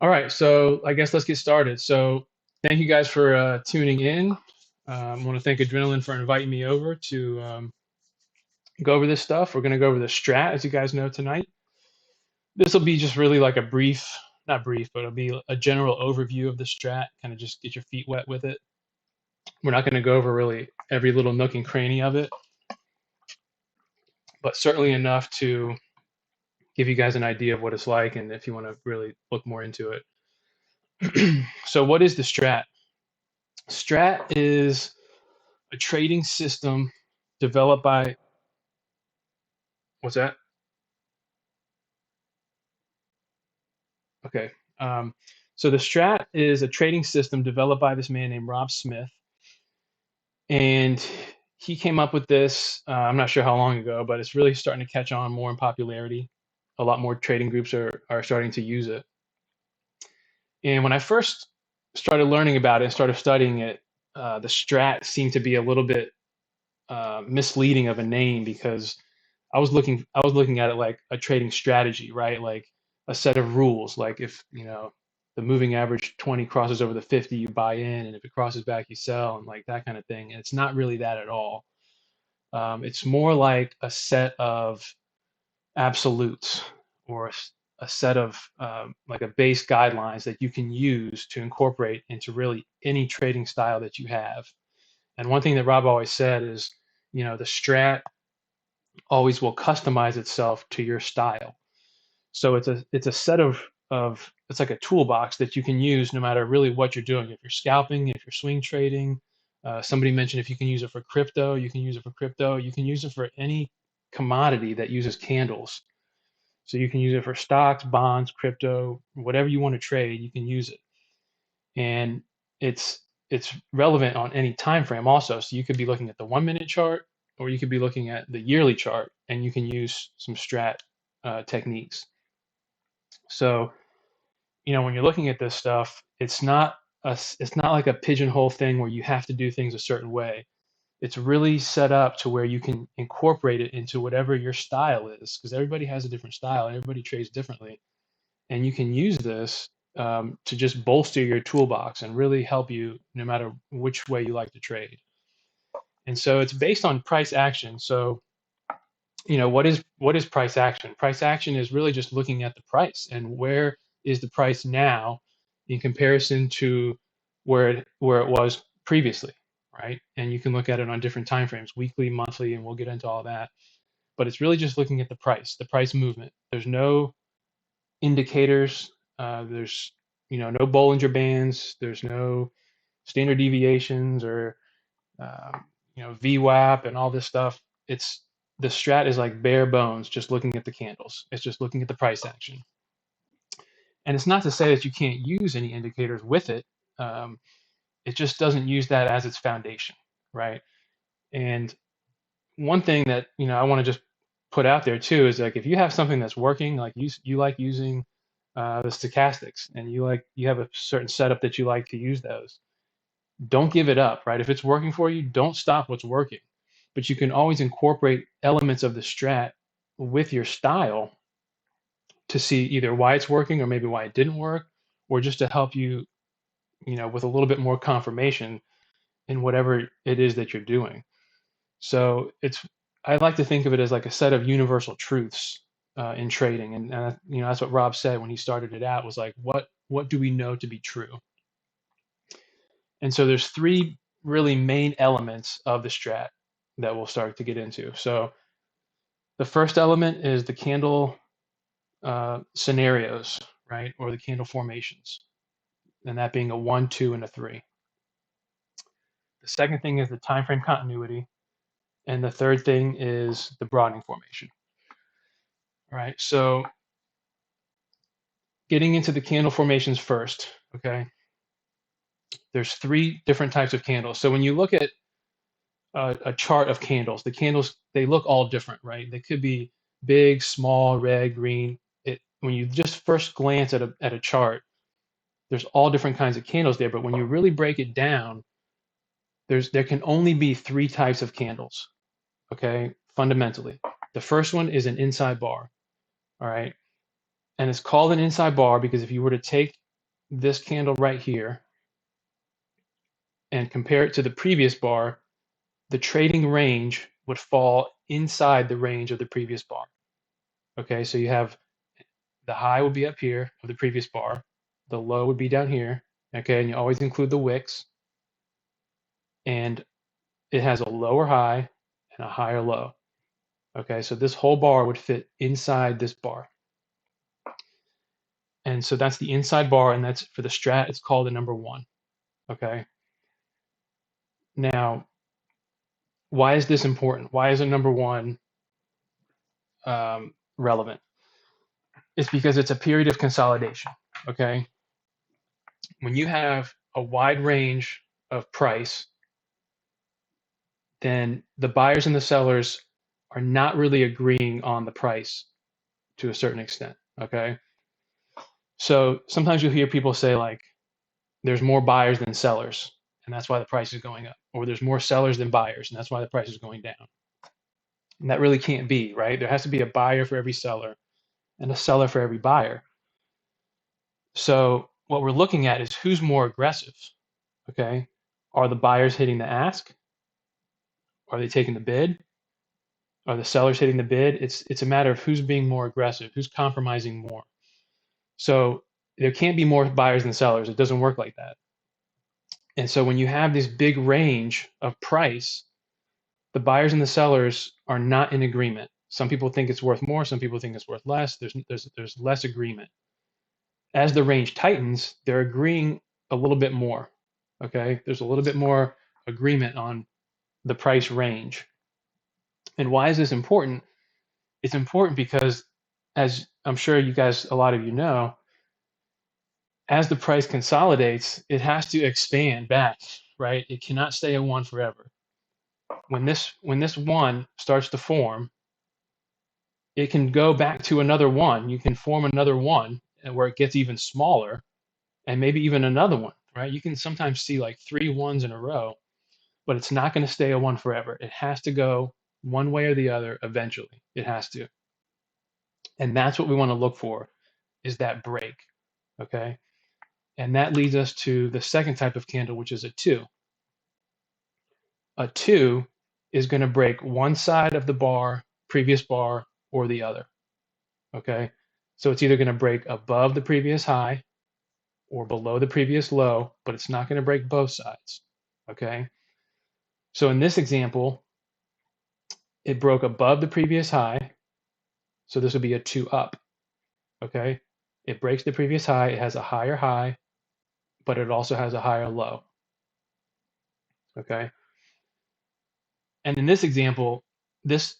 All right, so I guess let's get started. So thank you guys for tuning in. I want to thank Adrenaline for inviting me over to go over this stuff. We're going to go over the strat, as you guys know, tonight. This will be just really like a brief, not brief, but it'll be a general overview of the strat, kind of just get your feet wet with it. We're not going to go over really every little nook and cranny of it, but certainly enough to give you guys an idea of what it's like and if you want to really look more into it. So what is the strat? Strat is a trading system developed by, what's that? Okay. Um, so the Strat is a trading system developed by this man named Rob Smith, and he came up with this. I'm not sure how long ago, but it's really starting to catch on more in popularity. A lot more trading groups are starting to use it. And when I first started learning about it and started studying it, the Strat seemed to be a little bit misleading of a name because I was looking at it like a trading strategy, right? Like a set of rules. Like if the moving average 20 crosses over the 50, you buy in, and if it crosses back, you sell, and like that kind of thing. And it's not really that at all. It's more like a set of absolutes or a set of like a base guidelines that you can use to incorporate into really any trading style that you have. And one thing that Rob always said is, the strat always will customize itself to your style. So it's a set of it's like a toolbox that you can use no matter really what you're doing. If you're scalping, if you're swing trading, somebody mentioned if you can use it for crypto, you can use it for crypto. You can use it for any commodity that uses candles. So you can use it for stocks, bonds, crypto, whatever you want to trade, you can use it. And it's it's relevant on any time frame also. So you could be looking at the 1 minute chart, or you could be looking at the yearly chart, and you can use some strat techniques. So when you're looking at this stuff, it's not like a pigeonhole thing where you have to do things a certain way. It's really set up to where you can incorporate it into whatever your style is, because everybody has a different style and everybody trades differently. And you can use this to just bolster your toolbox and really help you no matter which way you like to trade. And so it's based on price action. So what is price action? Price action is really just looking at the price and where is the price now in comparison to where it was previously, right? And you can look at it on different time frames, weekly, monthly, and we'll get into all that. But it's really just looking at the price movement. There's no indicators. There's no Bollinger Bands. There's no standard deviations or VWAP and all this stuff. It's the strat is like bare bones, just looking at the candles. It's just looking at the price action. And it's not to say that you can't use any indicators with it. Um, it just doesn't use that as its foundation, right? And one thing that I want to just put out there too is like if you have something that's working, like you like using the stochastics, and you have a certain setup that you like to use those. Don't give it up, right? If it's working for you, don't stop what's working. But you can always incorporate elements of the strat with your style to see either why it's working or maybe why it didn't work, or just to help you, with a little bit more confirmation in whatever it is that you're doing. So I like to think of it as like a set of universal truths in trading, and that's what Rob said when he started it out, was like, what do we know to be true? And so there's three really main elements of the strat that we'll start to get into. So the first element is the candle scenarios, right, or the candle formations, and that being a 1, 2, and a 3. The second thing is the time frame continuity, and the third thing is the broadening formation. All right, so getting into the candle formations first, okay, there's three different types of candles. So when you look at a chart of candles, the candles, they look all different, right? They could be big, small, red, green. When you just first glance at a chart, there's all different kinds of candles there. But when you really break it down, there can only be three types of candles, okay, fundamentally. The first one is an inside bar, all right? And it's called an inside bar because if you were to take this candle right here and compare it to the previous bar, the trading range would fall inside the range of the previous bar. Okay, so you have the high would be up here of the previous bar, the low would be down here. Okay, and you always include the wicks, and it has a lower high and a higher low. Okay, so this whole bar would fit inside this bar. And so that's the inside bar, and that's for the strat, it's called a number one. Okay. Now, why is this important? Why is a number one relevant? It's because it's a period of consolidation. Okay. When you have a wide range of price, then the buyers and the sellers are not really agreeing on the price to a certain extent. Okay. So sometimes you'll hear people say, like, there's more buyers than sellers, and that's why the price is going up. Or there's more sellers than buyers, and that's why the price is going down. And that really can't be, right? There has to be a buyer for every seller and a seller for every buyer. So what we're looking at is who's more aggressive, okay? Are the buyers hitting the ask? Are they taking the bid? Are the sellers hitting the bid? It's a matter of who's being more aggressive, who's compromising more. So there can't be more buyers than sellers. It doesn't work like that. And so when you have this big range of price, the buyers and the sellers are not in agreement. Some people think it's worth more. Some people think it's worth less. There's less agreement. As the range tightens, they're agreeing a little bit more. Okay, there's a little bit more agreement on the price range. And why is this important? It's important because, as I'm sure you guys, a lot of you know, as the price consolidates, it has to expand back, right? It cannot stay a one forever. When this one starts to form, it can go back to another one. You can form another one where it gets even smaller, and maybe even another one, right? You can sometimes see like 3 ones in a row, but it's not going to stay a one forever. It has to go one way or the other eventually. It has to. And that's what we want to look for, is that break, okay? And that leads us to the second type of candle, which is a 2. A 2 is going to break one side of the bar, previous bar, or the other, okay? So it's either going to break above the previous high or below the previous low, but it's not going to break both sides, okay? So in this example, it broke above the previous high, so this would be a 2 up, okay? It breaks the previous high, it has a higher high, but it also has a higher low, okay? And in this example, this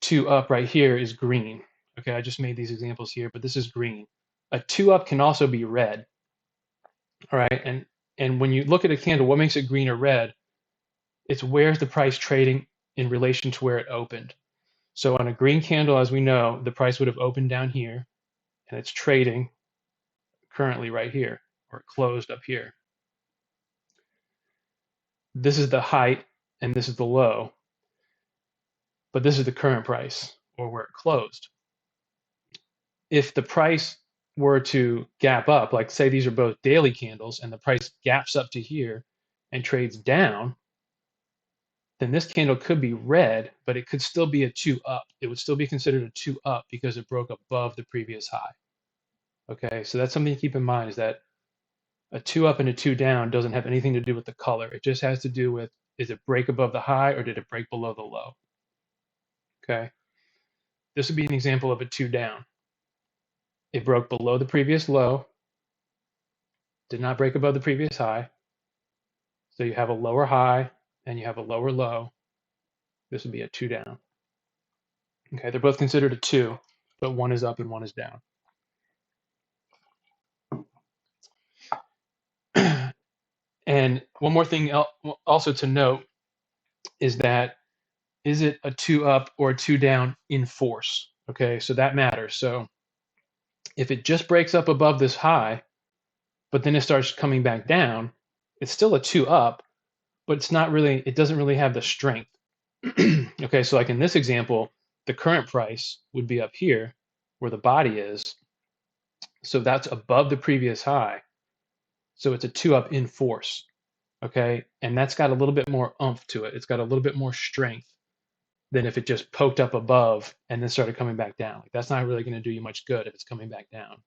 2 up right here is green, okay? I just made these examples here, but this is green. A 2 up can also be red, all right? And when you look at a candle, what makes it green or red? It's where's the price trading in relation to where it opened. So on a green candle, as we know, the price would have opened down here, and it's trading currently right here, or it closed up here. This is the height, and this is the low, but this is the current price, or where it closed. If the price were to gap up, like say these are both daily candles, and the price gaps up to here and trades down, then this candle could be red, but it could still be a 2 up. It would still be considered a 2 up because it broke above the previous high. Okay, so that's something to keep in mind, is that a 2 up and a 2 down doesn't have anything to do with the color. It just has to do with, is it break above the high or did it break below the low? Okay, this would be an example of a 2 down. It broke below the previous low, did not break above the previous high. So you have a lower high and you have a lower low. This would be a 2 down. Okay, they're both considered a 2, but one is up and one is down. And one more thing also to note is that, is it a 2 up or a 2 down in force? Okay, so that matters. So if it just breaks up above this high, but then it starts coming back down, it's still a 2 up, but it's not really, it doesn't really have the strength. Okay, so like in this example, the current price would be up here where the body is. So that's above the previous high, So it's a 2-up in force, okay? And that's got a little bit more oomph to it. It's got a little bit more strength than if it just poked up above and then started coming back down. Like, that's not really going to do you much good if it's coming back down.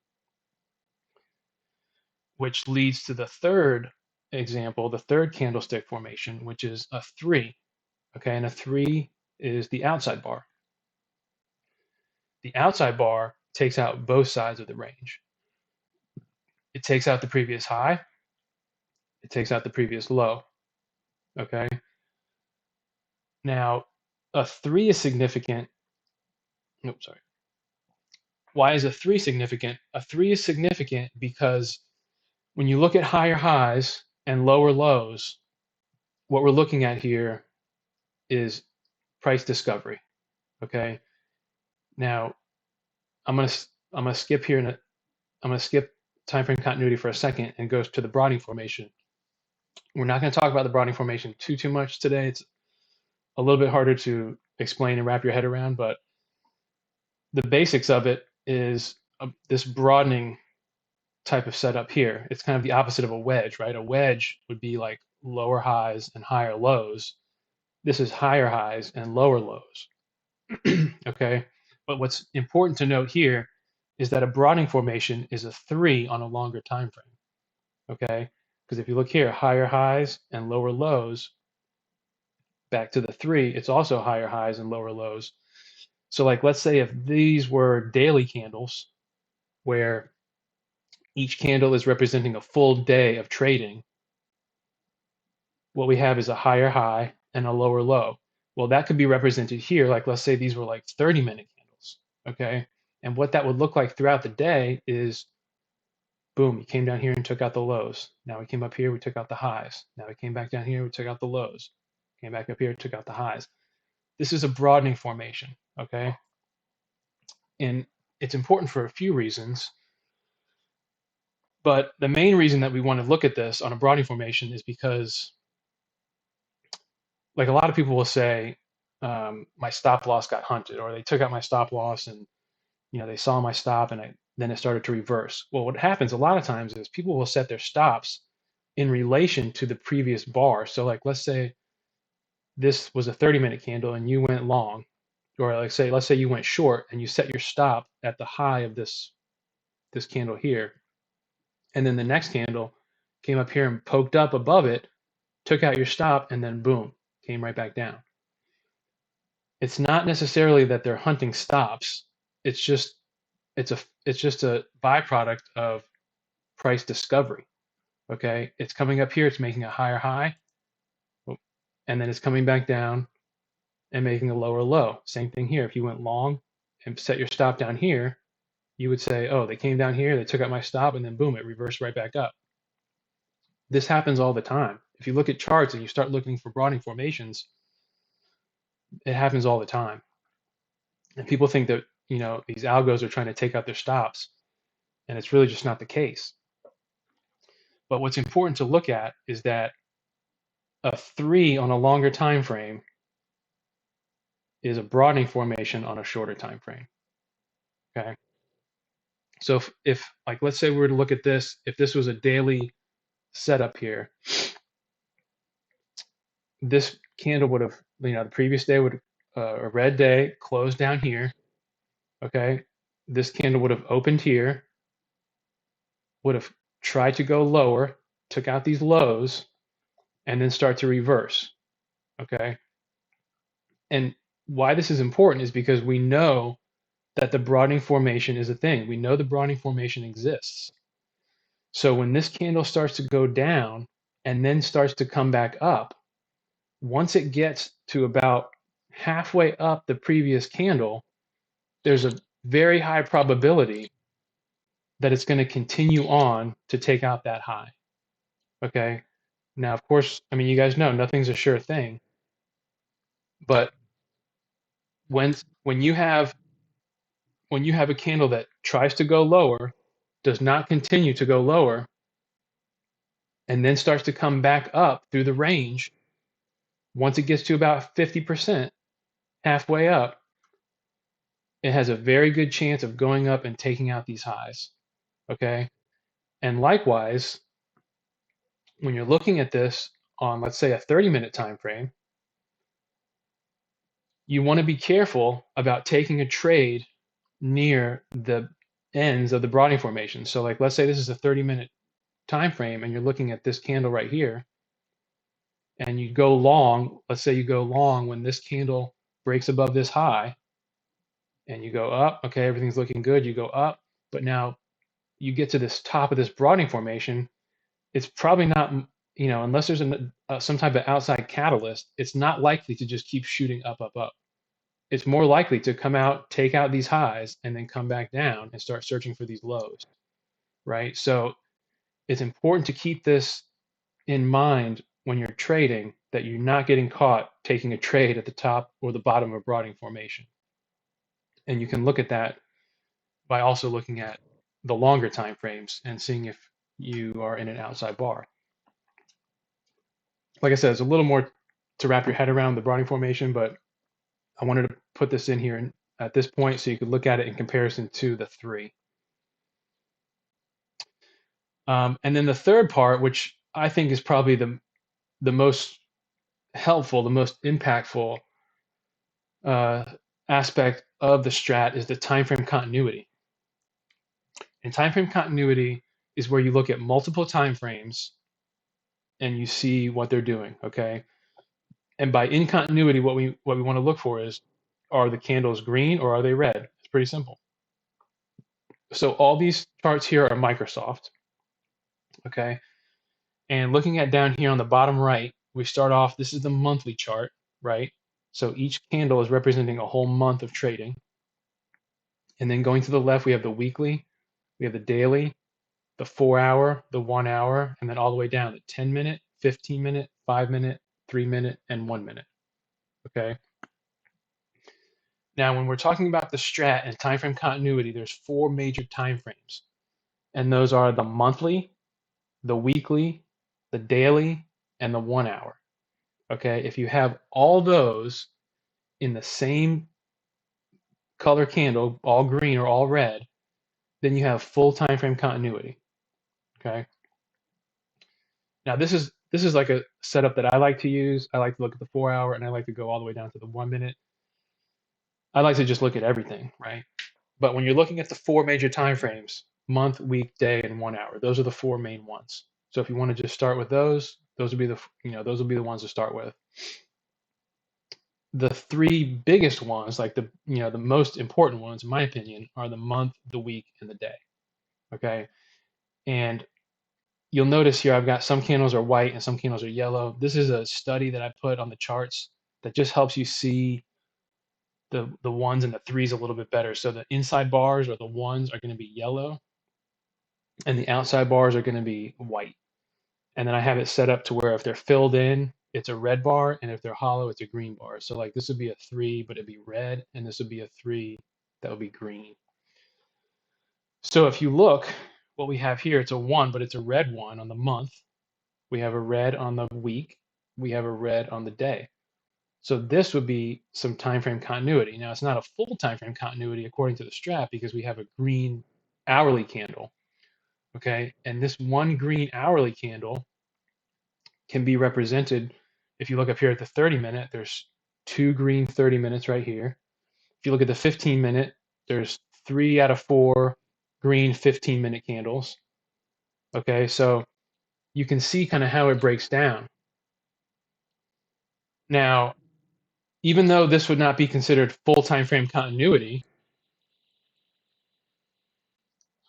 Which leads to the third example, the third candlestick formation, which is a 3. Okay, and a 3 is the outside bar. The outside bar takes out both sides of the range. It takes out the previous high. It takes out the previous low. Okay. Now, a 3 is significant. Nope, sorry. Why is a 3 significant? A 3 is significant because when you look at higher highs and lower lows, what we're looking at here is price discovery. Okay. Now, I'm gonna skip here, and I'm gonna skip time frame continuity for a second and go to the broadening formation. We're not going to talk about the broadening formation too much today. It's a little bit harder to explain and wrap your head around, but the basics of it is this broadening type of setup here. It's kind of the opposite of a wedge, right? A wedge would be like lower highs and higher lows. This is higher highs and lower lows. Okay, but what's important to note here is that a broadening formation is a 3 on a longer time frame. Okay, because if you look here, higher highs and lower lows, back to the 3, it's also higher highs and lower lows. So like, let's say if these were daily candles where each candle is representing a full day of trading, what we have is a higher high and a lower low. Well, that could be represented here. Like, let's say these were like 30-minute candles, okay? And what that would look like throughout the day is, boom, we came down here and took out the lows. Now we came up here, we took out the highs. Now we came back down here, we took out the lows. Came back up here, took out the highs. This is a broadening formation, okay? And it's important for a few reasons. But the main reason that we want to look at this on a broadening formation is because, like, a lot of people will say, my stop loss got hunted, or they took out my stop loss and they saw my stop and then it started to reverse. Well, what happens a lot of times is people will set their stops in relation to the previous bar. So like, let's say this was a 30-minute candle and you went long, or like let's say you went short and you set your stop at the high of this candle here, and then the next candle came up here and poked up above it, took out your stop, and then boom, came right back down. It's not necessarily that they're hunting stops. It's just a byproduct of price discovery. Okay, it's coming up here, it's making a higher high, and then it's coming back down and making a lower low. Same thing here. If you went long and set your stop down here, you would say, oh, they came down here, they took out my stop, and then boom, it reversed right back up. This happens all the time. If you look at charts and you start looking for broadening formations, it happens all the time. And people think that, these algos are trying to take out their stops, and it's really just not the case. But what's important to look at is that a 3 on a longer time frame is a broadening formation on a shorter time frame. Okay. So if like, let's say we were to look at this, if this was a daily setup here, this candle would have, the previous day would, a red day closed down here. Okay. This candle would have opened here, would have tried to go lower, took out these lows, and then start to reverse. Okay. And why this is important is because we know that the broadening formation is a thing. We know the broadening formation exists. So when this candle starts to go down and then starts to come back up, once it gets to about halfway up the previous candle, there's a very high probability that it's going to continue on to take out that high. Okay. Now, of course, I mean, you guys know nothing's a sure thing, but when you have a candle that tries to go lower, does not continue to go lower, and then starts to come back up through the range, once it gets to about 50%, halfway up, it has a very good chance of going up and taking out these highs. Okay. And likewise, when you're looking at this on, let's say, a 30-minute time frame, you want to be careful about taking a trade near the ends of the broadening formation. So like, let's say this is a 30-minute time frame and you're looking at this candle right here, and you go long, let's say you go long when this candle breaks above this high, and you go up, okay, everything's looking good, you go up, but now you get to this top of this broadening formation, it's probably not, unless there's some type of outside catalyst, it's not likely to just keep shooting up, up, up. It's more likely to come out, take out these highs, and then come back down and start searching for these lows, right? So it's important to keep this in mind when you're trading, that you're not getting caught taking a trade at the top or the bottom of a broadening formation. And you can look at that by also looking at the longer time frames and seeing if you are in an outside bar. Like I said, it's a little more to wrap your head around the broadening formation, but I wanted to put this in here at this point so you could look at it in comparison to the three. And then the third part, which I think is probably the most helpful, the most impactful aspect of the strat, is the time frame continuity. And time frame continuity is where you look at multiple time frames and you see what they're doing, okay? And by in continuity, what we want to look for is, are the candles green or are they red? It's pretty simple. So all these charts here are Microsoft, okay? And looking at down here on the bottom right, we start off, this is the monthly chart, right? So each candle is representing a whole month of trading. And then going to the left, we have the weekly, we have the daily, the 4 hour, the 1 hour, and then all the way down to 10-minute, 15-minute, 5-minute, 3-minute, and 1 minute, okay? Now, when we're talking about the strat and time frame continuity, there's 4 major time frames. And those are the monthly, the weekly, the daily, and the 1 hour. Okay, if you have all those in the same color candle, all green or all red, then you have full time frame continuity. Okay. Now this is like a setup that I like to use. I like to look at the 4 hour and I like to go all the way down to the 1 minute. I like to just look at everything, right? But when you're looking at the 4 major time frames, month, week, day, and 1 hour, those are the 4 main ones. So if you want to just start with those would be the ones to start with. The 3 biggest ones, like the most important ones, in my opinion, are the month, the week, and the day. Okay, and you'll notice here I've got some candles are white and some candles are yellow. This is a study that I put on the charts that just helps you see the ones and the threes a little bit better. So the inside bars or the ones are going to be yellow, and the outside bars are going to be white. And then I have it set up to where if they're filled in, it's a red bar, and if they're hollow, it's a green bar. So like this would be a 3, but it'd be red, and this would be a 3 that would be green. So if you look, what we have here, it's a 1, but it's a red 1 on the month. We have a red on the week. We have a red on the day. So this would be some time frame continuity. Now it's not a full time frame continuity according to the strat because we have a green hourly candle. Okay, and this one green hourly candle can be represented, if you look up here at the 30-minute, there's 2 green 30 minutes right here. If you look at the 15-minute, there's 3 out of 4 green 15-minute candles. Okay, so you can see kind of how it breaks down. Now, even though this would not be considered full time frame continuity,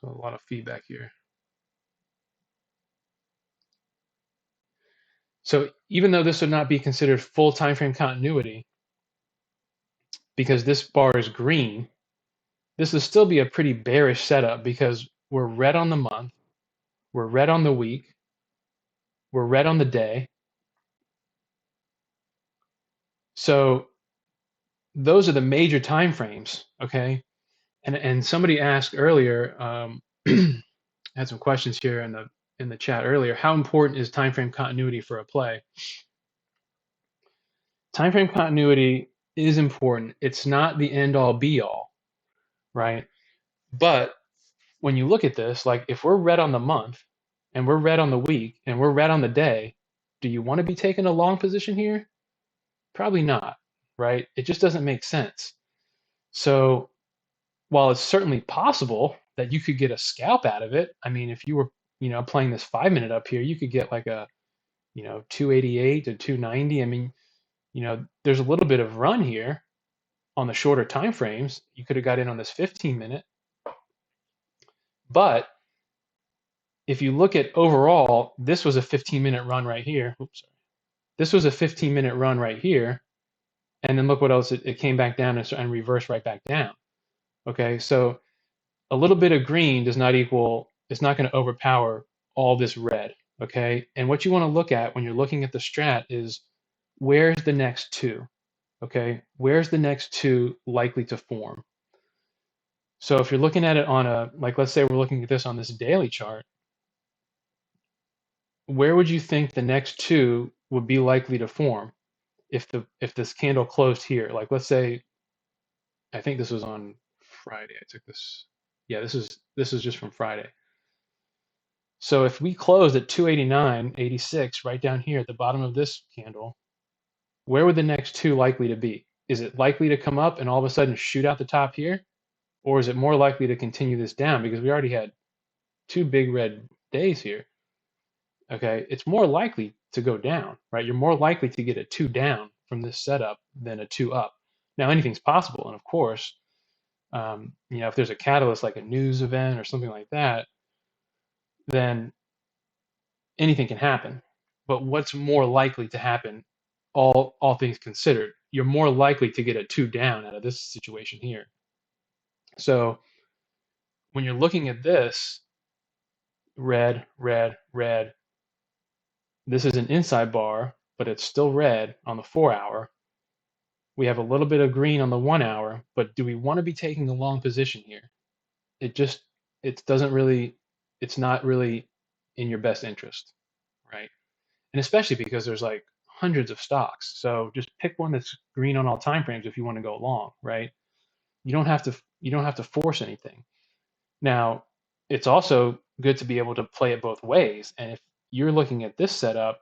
so a lot of feedback here. So even though this would not be considered full time frame continuity, because this bar is green, this would still be a pretty bearish setup because we're red on the month, we're red on the week, we're red on the day. So those are the major time frames, okay? And somebody asked earlier, had some questions here in the chat earlier. How important is time frame continuity for a play? Time frame continuity is important. It's not the end all be all, right? But when you look at this, like if we're red on the month, and we're red on the week, and we're red on the day, do you want to be taking a long position here? Probably not, right? It just doesn't make sense. So while it's certainly possible that you could get a scalp out of it, I mean, if you were, playing this 5 minute up here, you could get like a, 288 to 290. I mean, there's a little bit of run here on the shorter time frames. You could have got in on this 15 minute, but if you look at overall, this was a 15 minute run right here. Oops, sorry. This was a 15 minute run right here, and then look what else it came back down and reversed right back down. Okay, so a little bit of green does not equal, it's not going to overpower all this red. Okay, and what you want to look at when you're looking at the strat is where's the next two? Okay, where's the next two likely to form? So if you're looking at it on a, like, let's say we're looking at this on this daily chart, where would you think the next two would be likely to form if this candle closed here? Like, let's say, I think this was on Friday. I took this. Yeah, this is just from Friday. So if we closed at 289.86 right down here at the bottom of this candle, where would the next two likely to be? Is it likely to come up and all of a sudden shoot out the top here? Or is it more likely to continue this down because we already had two big red days here? Okay, it's more likely to go down, right? You're more likely to get a two down from this setup than a two up. Now, anything's possible. And of course, if there's a catalyst like a news event or something like that, then anything can happen. But what's more likely to happen, all things considered, you're more likely to get a two down out of this situation here. So when you're looking at this, red, red, red, this is an inside bar, but it's still red on the 4 hour. We have a little bit of green on the 1 hour, but do we want to be taking a long position here? It doesn't really, it's not really in your best interest, right? And especially because there's like hundreds of stocks. So just pick one that's green on all time frames if you want to go long, right? You don't have to force anything. Now, it's also good to be able to play it both ways. And if you're looking at this setup,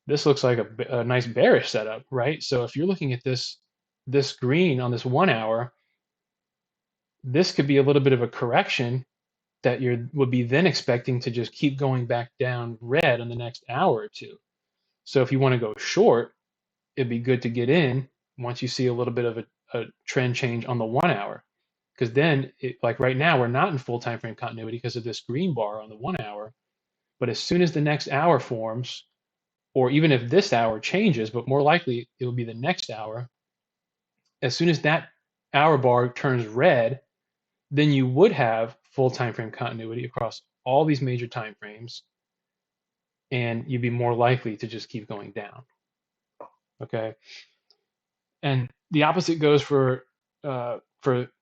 this looks like a nice bearish setup, right? So if you're looking at this green on this 1 hour, this could be a little bit of a correction that you would be then expecting to just keep going back down red in the next hour or two. So if you want to go short, it'd be good to get in once you see a little bit of a trend change on the 1 hour. Because then, like right now, we're not in full time frame continuity because of this green bar on the 1 hour. But as soon as the next hour forms, or even if this hour changes, but more likely it will be the next hour, as soon as that hour bar turns red, then you would have full time frame continuity across all these major time frames, and you'd be more likely to just keep going down. Okay, and the opposite goes for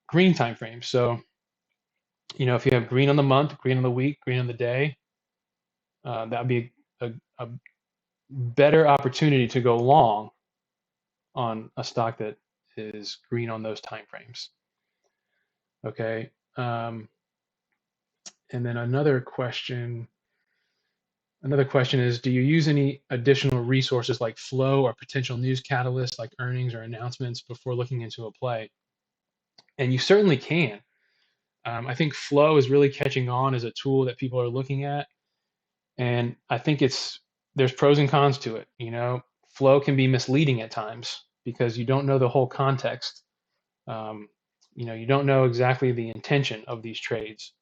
green time frames. So, if you have green on the month, green on the week, green on the day, that would be a better opportunity to go long on a stock that is green on those time frames. Okay. And then another question is, do you use any additional resources like flow or potential news catalysts like earnings or announcements before looking into a play? And you certainly can. I think flow is really catching on as a tool that people are looking at. And I think there's pros and cons to it. Flow can be misleading at times because you don't know the whole context. You don't know exactly the intention of these trades.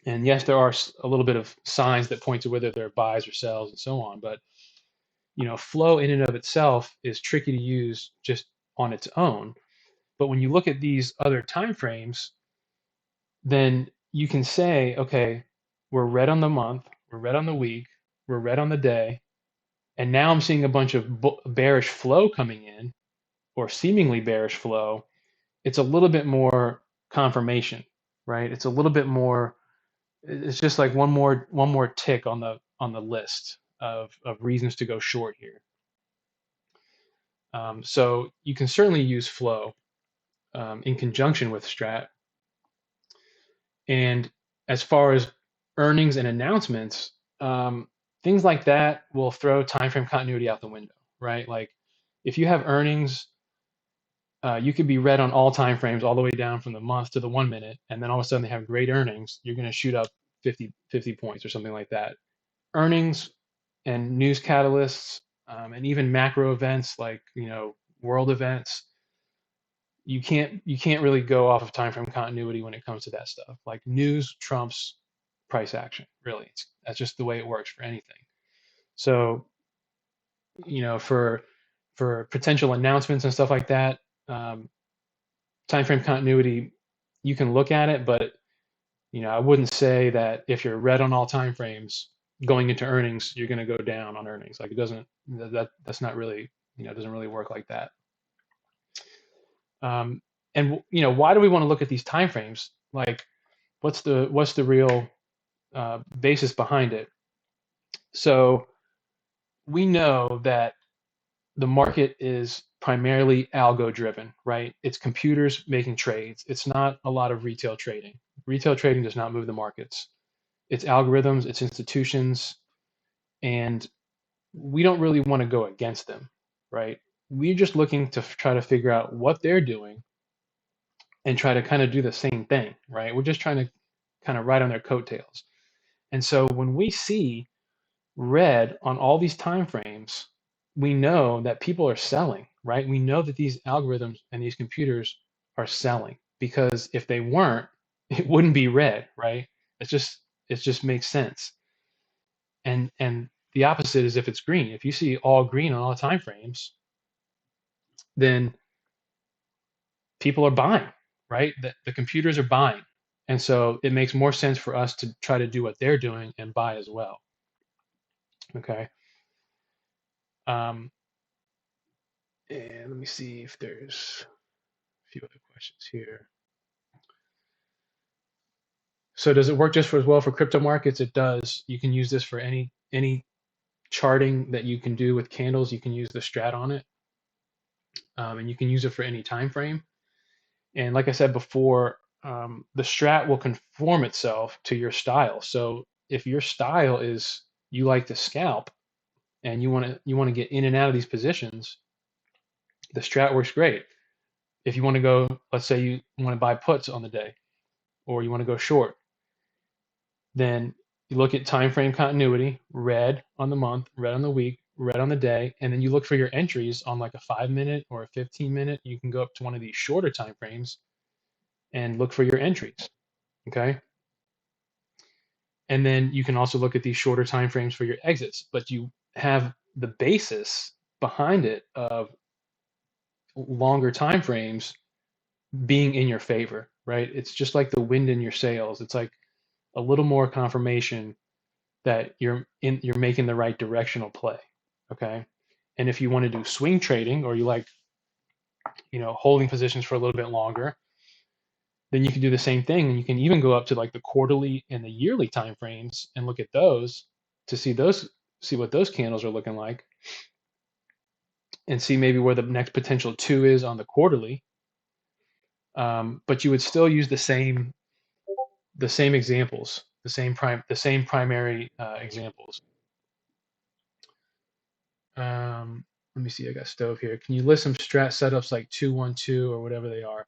And yes, there are a little bit of signs that point to whether they're buys or sells and so on. But flow in and of itself is tricky to use just on its own. But when you look at these other time frames, then you can say, okay, we're red on the month, we're red on the week, we're red on the day, and now I'm seeing a bunch of bearish flow coming in, or seemingly bearish flow. It's a little bit more confirmation, right? It's a little bit more. It's just like one more tick on the list of reasons to go short here. So you can certainly use flow in conjunction with strat. And as far as earnings and announcements, things like that will throw time frame continuity out the window, right? Like if you have earnings, you could be read on all time frames all the way down from the month to the 1 minute, and then all of a sudden they have great earnings. You're going to shoot up 50 points or something like that. Earnings and news catalysts, and even macro events like world events, you can't really go off of time frame continuity when it comes to that stuff. Like news trumps price action, really. That's just the way it works for anything. So for potential announcements and stuff like that, time frame continuity, you can look at it, but I wouldn't say that if you're red on all time frames going into earnings, you're going to go down on earnings. Like it doesn't, that's not really, it doesn't really work like that. And why do we want to look at these time frames? Like what's the real basis behind it? So we know that the market is primarily algo driven, right? It's computers making trades. It's not a lot of retail trading. Retail trading does not move the markets. It's algorithms, it's institutions, and we don't really want to go against them, right? We're just looking to try to figure out what they're doing and try to kind of do the same thing, right? We're just trying to kind of ride on their coattails. And so when we see red on all these time frames, we know that people are selling, right? We know that these algorithms and these computers are selling, because if they weren't, it wouldn't be red, right? It just makes sense. And the opposite is if it's green. If you see all green on all time frames, then people are buying, right? The computers are buying. And so it makes more sense for us to try to do what they're doing and buy as well. Okay. And let me see if there's a few other questions here. So does it work just as well for crypto markets? It does. You can use this for any charting that you can do with candles. You can use the Strat on it, and you can use it for any time frame. And like I said before, the Strat will conform itself to your style. So if your style is you like to scalp and you want to get in and out of these positions, the Strat works great. If you want to go, let's say you want to buy puts on the day, or you want to go short, then you look at time frame continuity, red on the month, red on the week, red on the day, and then you look for your entries on like a 5-minute or a 15-minute. You can go up to one of these shorter time frames and look for your entries. Okay. And then you can also look at these shorter time frames for your exits, but you have the basis behind it of longer time frames being in your favor, right? It's just like the wind in your sails. It's like a little more confirmation that you're making the right directional play. Okay. And if you want to do swing trading, or you like, holding positions for a little bit longer, then you can do the same thing. And you can even go up to like the quarterly and the yearly time frames and look at those to see what those candles are looking like, and see maybe where the next potential 2 is on the quarterly. But you would still use the same examples, the same primary examples. Let me see. I got Stove here. Can you list some strat setups like 212 or whatever they are?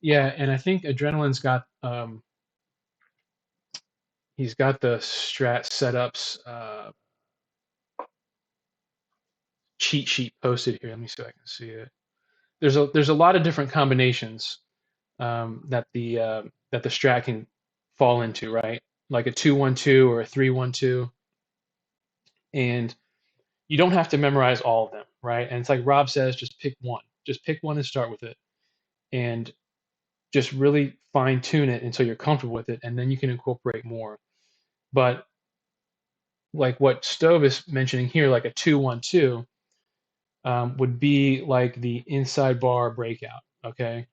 Yeah, and I think Adrenaline's got he's got the strat setups cheat sheet posted here. Let me see if I can see it. There's a lot of different combinations that the strat can fall into, right? Like a 212 or a 312, and you don't have to memorize all of them, right? And it's like Rob says, just pick one. Just pick one and start with it, and just really fine tune it until you're comfortable with it, and then you can incorporate more. But like what Stove is mentioning here, like a 212 would be like the inside bar breakout. Okay,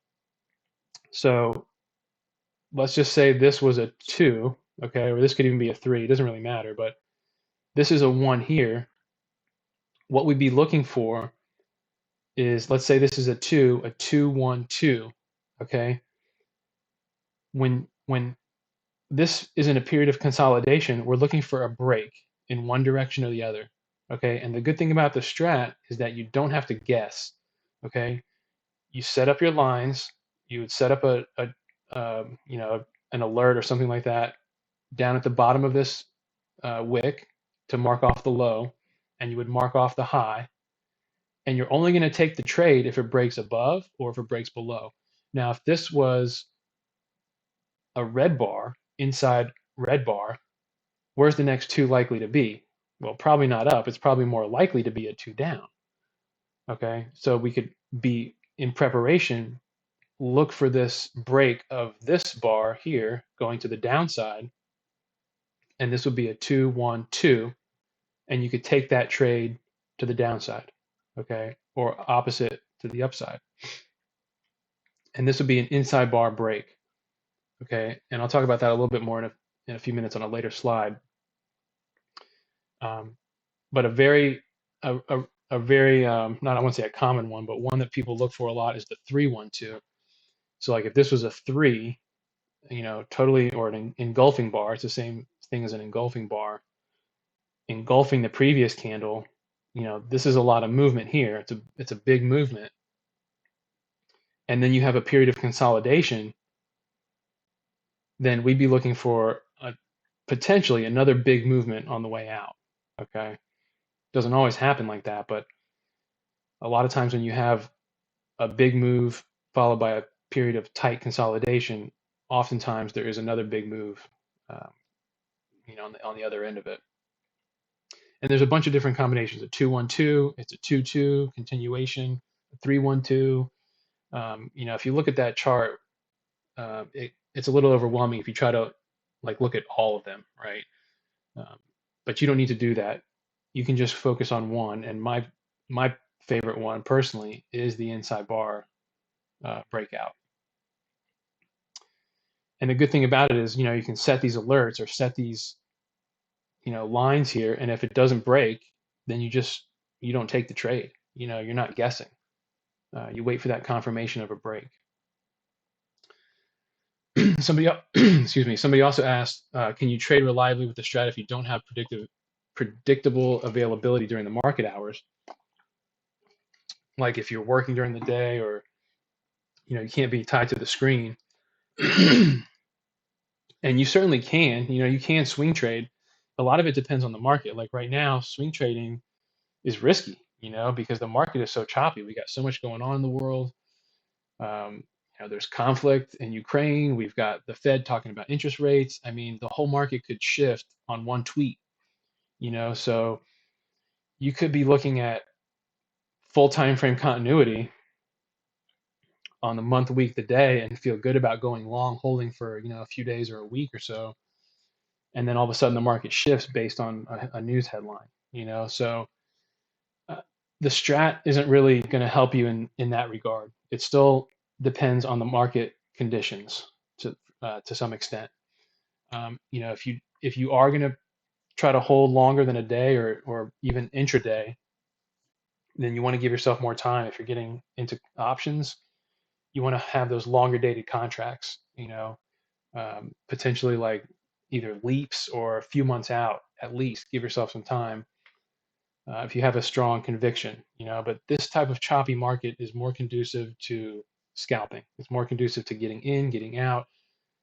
so let's just say this was a 2, okay, or this could even be a 3. It doesn't really matter, but this is a 1 here. What we'd be looking for is, let's say this is a 212, okay. When this is in a period of consolidation. We're looking for a break in one direction or the other. Okay. And the good thing about the strat is that you don't have to guess. Okay. You set up your lines. You would set up you know, an alert or something like that down at the bottom of this wick to mark off the low, and you would mark off the high. And you're only going to take the trade if it breaks above or if it breaks below. Now, if this was a red bar inside red bar, where's the next two likely to be? Well, probably not up. It's probably more likely to be a two down. Okay, so we could be in preparation, look for this break of this bar here going to the downside, and this would be a 2 1 2, and you could take that trade to the downside, okay, or opposite to the upside. And this would be an inside bar break, okay, and I'll talk about that a little bit more in a few minutes on a later slide. But a very not, I won't say a common one, but one that people look for a lot is the 3 1 2. So like if this was a 3, you know, totally, or an engulfing bar, it's the same thing as an engulfing bar, engulfing the previous candle, you know, this is a lot of movement here. It's a big movement. And then you have a period of consolidation, then we'd be looking for potentially another big movement on the way out. Okay. Doesn't always happen like that, but a lot of times when you have a big move followed by a period of tight consolidation, oftentimes there is another big move, you know, on the other end of it. And there's a bunch of different combinations: a 2 1 2, it's a 2 2 continuation, a 3 1 2. You know, if you look at that chart, it's a little overwhelming if you try to like look at all of them, right? But you don't need to do that. You can just focus on one. And my favorite one personally is the inside bar breakout. And the good thing about it is, you know, you can set these alerts or set these, you know, lines here. And if it doesn't break, then you don't take the trade. You know, you're not guessing. You wait for that confirmation of a break. Excuse me. Somebody also asked, can you trade reliably with the strat if you don't have predictable availability during the market hours? Like if you're working during the day, or you know, you can't be tied to the screen. And you certainly can. You know, you can swing trade. A lot of it depends on the market. Like right now, swing trading is risky, you know, because the market is so choppy. We got so much going on in the world. You know, there's conflict in Ukraine. We've got the Fed talking about interest rates. I mean, the whole market could shift on one tweet, you know, so you could be looking at full time frame continuity on the month, week, the day, and feel good about going long, holding for, you know, a few days or a week or so. And then all of a sudden the market shifts based on a news headline, you know, so the strat isn't really going to help you in that regard. It still depends on the market conditions to some extent. You know, if you are going to try to hold longer than a day or even intraday, then you want to give yourself more time. If you're getting into options, you want to have those longer dated contracts. You know, potentially like either leaps or a few months out at least. Give yourself some time. If you have a strong conviction, you know, but this type of choppy market is more conducive to scalping. It's more conducive to getting in, getting out,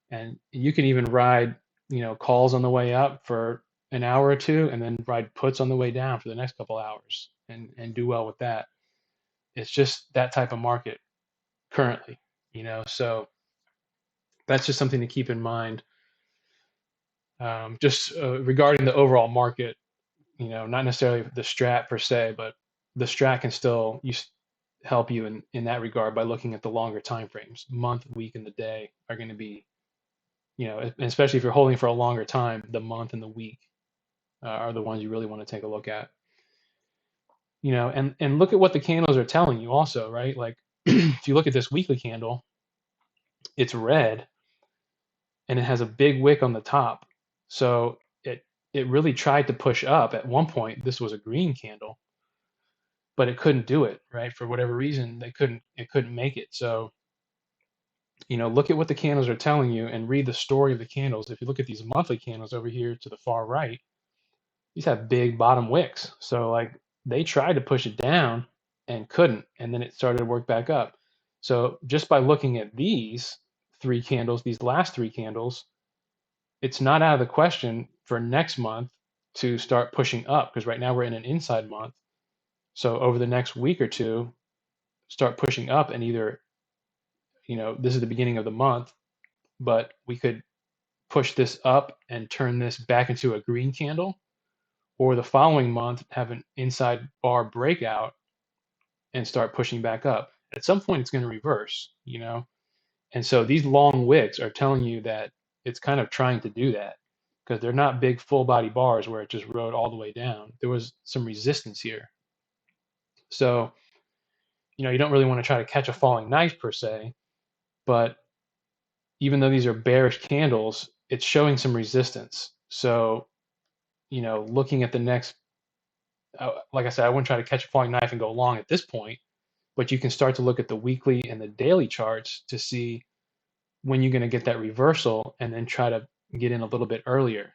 and you can even ride, you know, calls on the way up for an hour or two, and then ride puts on the way down for the next couple hours, and do well with that. It's just that type of market currently, you know, so that's just something to keep in mind. Just regarding the overall market, you know, not necessarily the strat per se, but the strat can still help you in that regard by looking at the longer time frames. Month, week, and the day are going to be, you know, especially if you're holding for a longer time, the month and the week are the ones you really want to take a look at. You know, and look at what the candles are telling you also, right? Like if you look at this weekly candle, it's red and it has a big wick on the top. So it really tried to push up. At one point, this was a green candle, but it couldn't do it, right? For whatever reason, it couldn't make it. So look at what the candles are telling you and read the story of the candles. If you look at these monthly candles over here to the far right, these have big bottom wicks. So like they tried to push it down and couldn't, and then it started to work back up. So just by looking at these three candles, these last three candles, it's not out of the question for next month to start pushing up, because right now we're in an inside month. So over the next week or two, start pushing up, and either, this is the beginning of the month, but we could push this up and turn this back into a green candle, or the following month have an inside bar breakout and start pushing back up. At some point, it's going to reverse. And so these long wicks are telling you that it's kind of trying to do that, because they're not big full body bars where it just rode all the way down. There was some resistance here. So, you don't really want to try to catch a falling knife per se, but even though these are bearish candles, it's showing some resistance. So, looking at the next, like I said, I wouldn't try to catch a falling knife and go long at this point, but you can start to look at the weekly and the daily charts to see when you're going to get that reversal, and then try to get in a little bit earlier,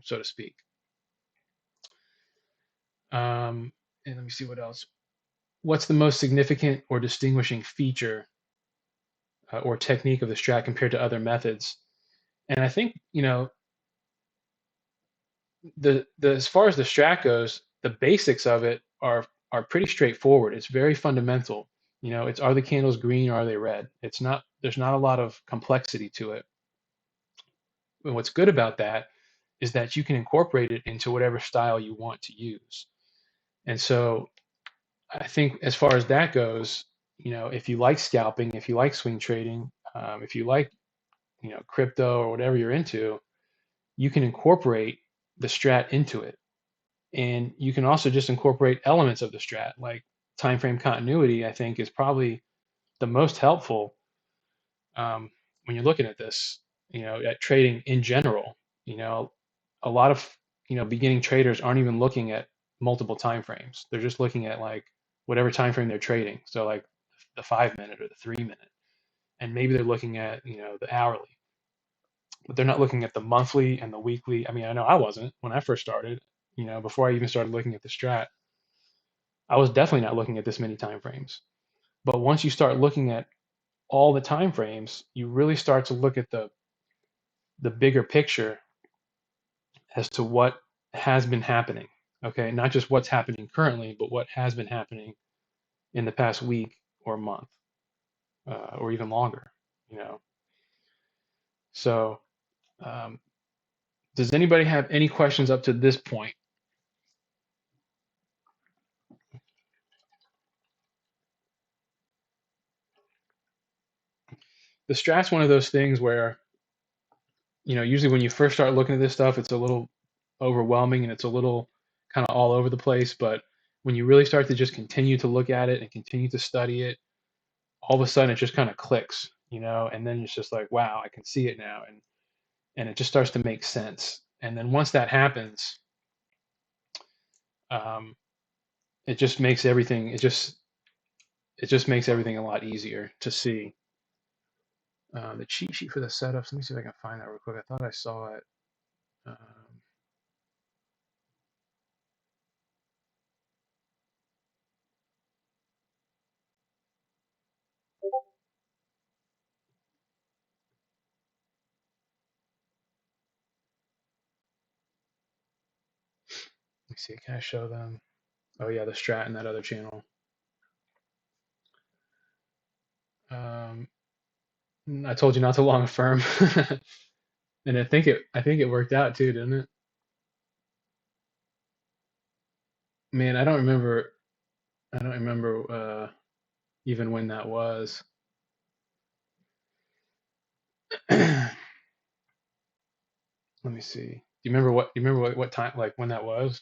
so to speak. And let me see what else. What's the most significant or distinguishing feature or technique of the strat compared to other methods? And I think, the as far as the strat goes, the basics of it are pretty straightforward. It's very fundamental. It's, are the candles green or are they red? It's not, there's not a lot of complexity to it. And what's good about that is that you can incorporate it into whatever style you want to use. And so I think as far as that goes, if you like scalping, if you like swing trading, if you like, crypto or whatever you're into, you can incorporate the strat into it. And you can also just incorporate elements of the strat, like time frame continuity, I think is probably the most helpful, when you're looking at this, at trading in general. A lot of, beginning traders aren't even looking at multiple time frames. They're just looking at like whatever time frame they're trading. So like the 5 minute or the 3 minute, and maybe they're looking at, the hourly, but they're not looking at the monthly and the weekly. I mean, I know I wasn't when I first started. Before I even started looking at the strat, I was definitely not looking at this many time frames. But once you start looking at all the time frames, you really start to look at the bigger picture as to what has been happening. Okay, not just what's happening currently, but what has been happening in the past week or month, or even longer. You know. So, um, does anybody have any questions up to this point? The strat's one of those things where, usually when you first start looking at this stuff, it's a little overwhelming and it's a little kind of all over the place. But when you really start to just continue to look at it and continue to study it, all of a sudden it just kind of clicks, and then it's just like, wow, I can see it now. And it just starts to make sense. And then once that happens, um, it just makes everything, it just makes everything a lot easier to see. The cheat sheet for the setups, let me see if I can find that real quick. I thought I saw it. Let me see, can I show them? Oh yeah, the strat in that other channel. Um, I told you not to long a firm, and I think it worked out too, didn't it? Man, I don't remember. I don't remember even when that was. Let me see. Do you remember what time, like when that was?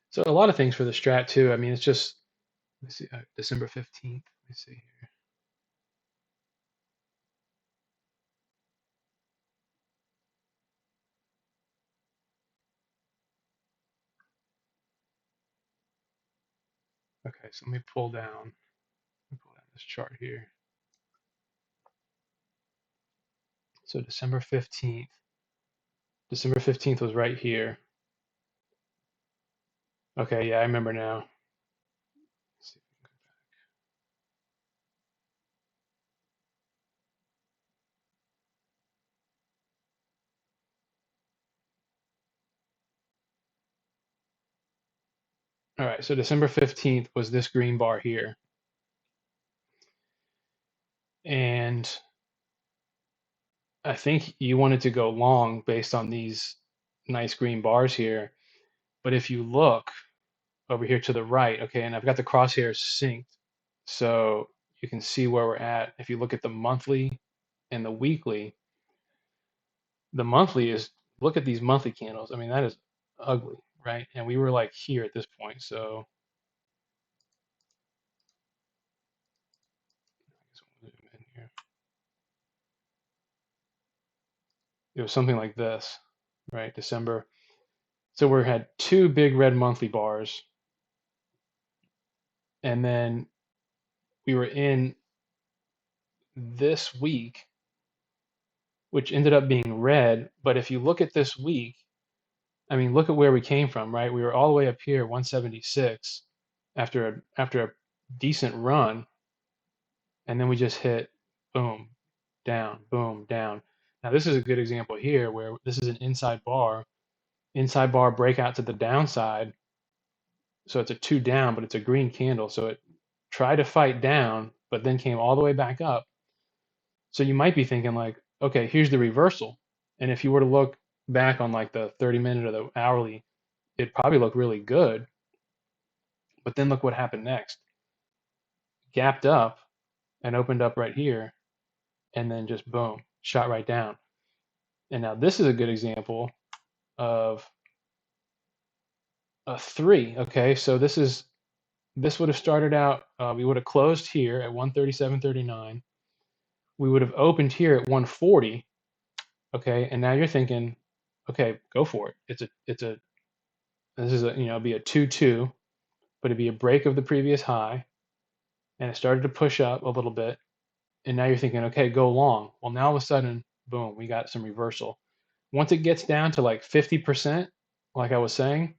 So a lot of things for the strat too. I mean, it's just, Let's see, December 15th. Let me see here. Okay, so let me pull down this chart here. So December 15th was right here. Okay, yeah, I remember now. Let's see if we can go back. All right, so December 15th was this green bar here. And I think you wanted to go long based on these nice green bars here. But if you look over here to the right, okay, and I've got the crosshairs synced, so you can see where we're at. If you look at the monthly and the weekly, the monthly is, look at these monthly candles. I mean, that is ugly, right? And we were like here at this point. So I guess we'll zoom in here. It was something like this, right? December. So we had two big red monthly bars, and then we were in this week, which ended up being red. But if you look at this week, I mean, look at where we came from, right? We were all the way up here, 176, after a decent run, and then we just hit boom, down, boom, down. Now this is a good example here where this is an inside bar breakout to the downside. So it's a two down, but it's a green candle. So it tried to fight down, but then came all the way back up. So you might be thinking like, okay, here's the reversal. And if you were to look back on like the 30-minute or the hourly, it probably looked really good. But then look what happened next. Gapped up and opened up right here, and then just boom, shot right down. And now this is a good example of a three. Okay, so this would have started out. We would have closed here at 137.39. We would have opened here at 140. Okay, and now you're thinking, okay, go for it. It's a this is a be a 2-2, but it'd be a break of the previous high, and it started to push up a little bit, and now you're thinking, okay, go long. Well, now all of a sudden, boom, we got some reversal. Once it gets down to like 50%, like I was saying,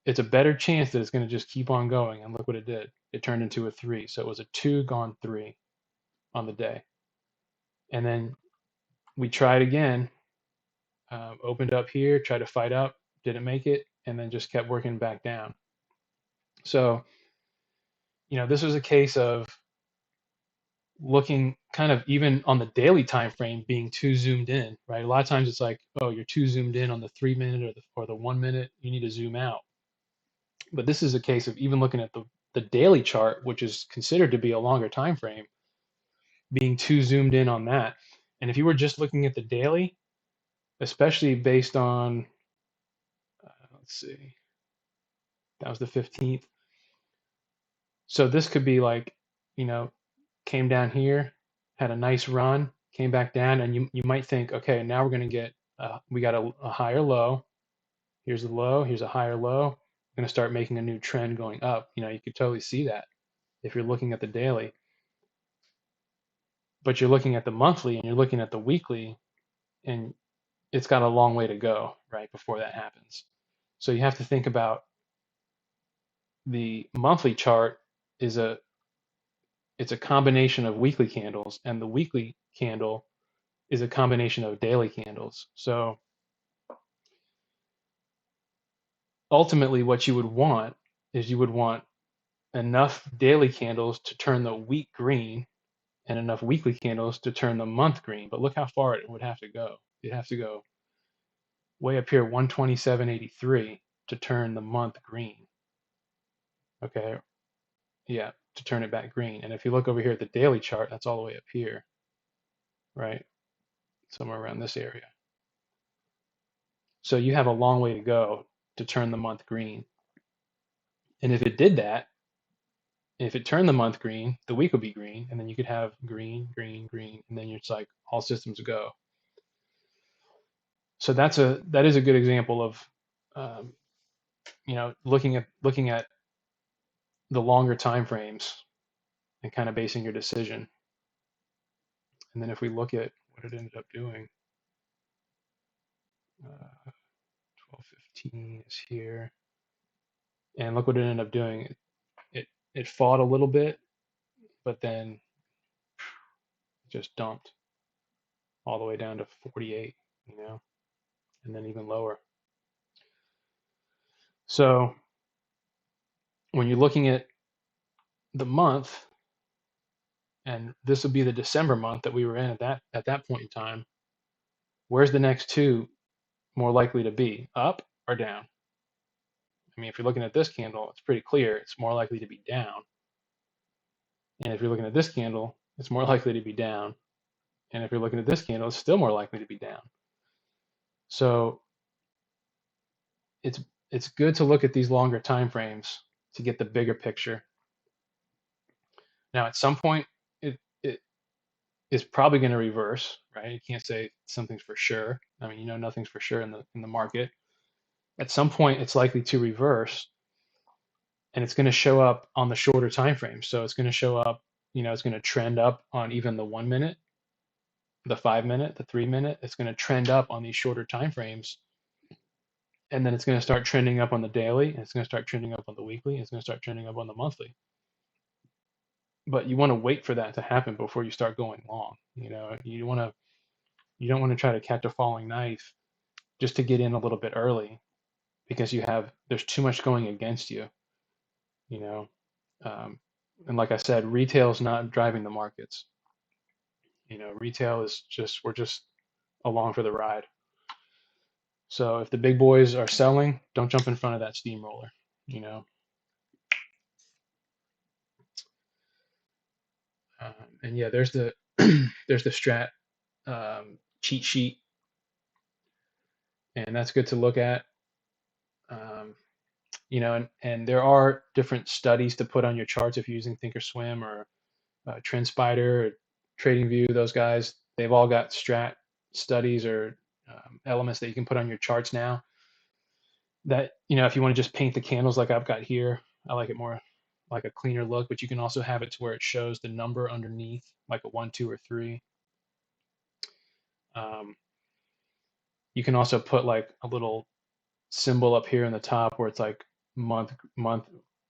it's a better chance that it's going to just keep on going. And look what it did. It turned into a three. So it was a two gone three on the day. And then we tried again, opened up here, tried to fight up, didn't make it, and then just kept working back down. So, this was a case of looking kind of even on the daily time frame being too zoomed in, right? A lot of times it's like, oh, you're too zoomed in on the 3 minute or the 1 minute. You need to zoom out. But this is a case of even looking at the daily chart, which is considered to be a longer time frame, being too zoomed in on that. And if you were just looking at the daily, especially based on, let's see, that was the 15th. So this could be like, came down here, had a nice run, came back down, and you might think, okay, now we're going to get, we got a higher low. Here's the low, here's a higher low. We're going to start making a new trend going up. You could totally see that if you're looking at the daily. But you're looking at the monthly and you're looking at the weekly, and it's got a long way to go, right, before that happens. So you have to think about the monthly chart is it's a combination of weekly candles, and the weekly candle is a combination of daily candles. So ultimately what you would want is you would want enough daily candles to turn the week green and enough weekly candles to turn the month green. But look how far it would have to go. You'd have to go way up here, 127.83, to turn the month green. Okay, yeah, to turn it back green. And if you look over here at the daily chart, that's all the way up here, right? Somewhere around this area. So you have a long way to go to turn the month green. And if it did that, If it turned the month green, the week would be green, and then you could have green, green, green, and then it's like all systems go. So that is a good example of looking at the longer time frames and kind of basing your decision. And then if we look at what it ended up doing, 1215 is here, and look what it ended up doing. It fought a little bit, but then just dumped all the way down to 48, and then even lower. So when you're looking at the month, and this would be the December month that we were in at that point in time, where's the next two more likely to be, up or down? I mean, if you're looking at this candle, it's pretty clear it's more likely to be down. And if you're looking at this candle, it's more likely to be down. And if you're looking at this candle, it's still more likely to be down. So it's good to look at these longer time frames to get the bigger picture. Now, at some point, it is probably going to reverse, right? You can't say something's for sure. I mean, nothing's for sure in the market. At some point, it's likely to reverse, and it's going to show up on the shorter time frame. So it's going to show up, it's going to trend up on even the 1 minute, the 5 minute, the 3 minute. It's going to trend up on these shorter time frames, and then it's going to start trending up on the daily, and it's going to start trending up on the weekly, and it's going to start trending up on the monthly. But you want to wait for that to happen before you start going long. You don't want to try to catch a falling knife just to get in a little bit early, because there's too much going against you. And like I said, retail is not driving the markets. Retail is we're just along for the ride. So if the big boys are selling, don't jump in front of that steamroller. And yeah, there's the there's the Strat cheat sheet, and that's good to look at. And there are different studies to put on your charts if you're using Thinkorswim or TrendSpider or TradingView. Those guys, they've all got Strat studies or elements that you can put on your charts now. That if you want to just paint the candles like I've got here, I like it more like a cleaner look. But you can also have it to where it shows the number underneath, like a 1, 2, or 3. You can also put like a little symbol up here in the top where it's like month,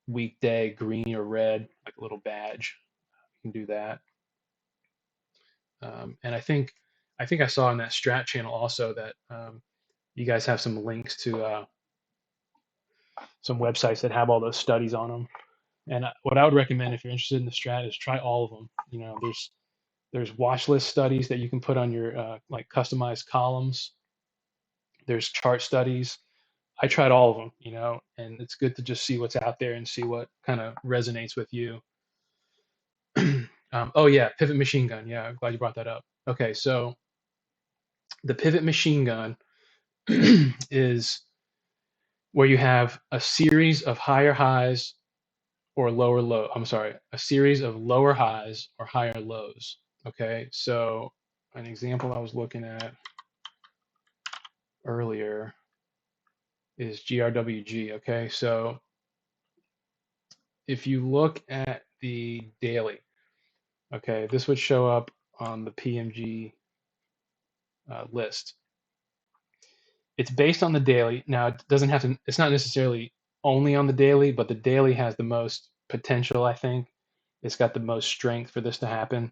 week, day, green or red, like a little badge. You can do that. And I think I saw in that Strat channel also that you guys have some links to some websites that have all those studies on them. And what I would recommend if you're interested in the Strat is try all of them. There's watch list studies that you can put on your like customized columns. There's chart studies. I tried all of them, and it's good to just see what's out there and see what kind of resonates with you. Oh yeah, pivot machine gun. Yeah, I'm glad you brought that up. Okay, so the pivot machine gun is where you have a series of higher highs or lower low. I'm sorry, a series of lower highs or higher lows. Okay, so an example I was looking at earlier is GRWG. Okay, so if you look at the daily, okay, this would show up on the PMG list. It's based on the daily. Now, it doesn't have to, it's not necessarily only on the daily, but the daily has the most potential, I think. It's got the most strength for this to happen.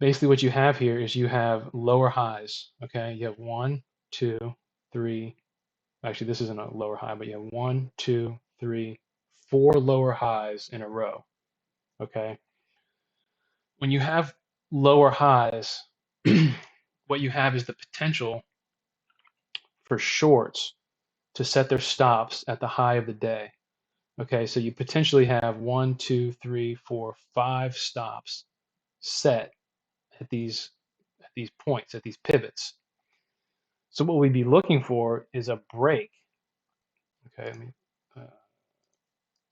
Basically, what you have here is you have lower highs, okay? You have 1, 2, 3. Actually, this isn't a lower high, but you have 1, 2, 3, 4 lower highs in a row, okay? When you have lower highs, what you have is the potential for shorts to set their stops at the high of the day. Okay, so you potentially have 1, 2, 3, 4, 5 stops set at these points, at these pivots. So what we'd be looking for is a break. Okay, let me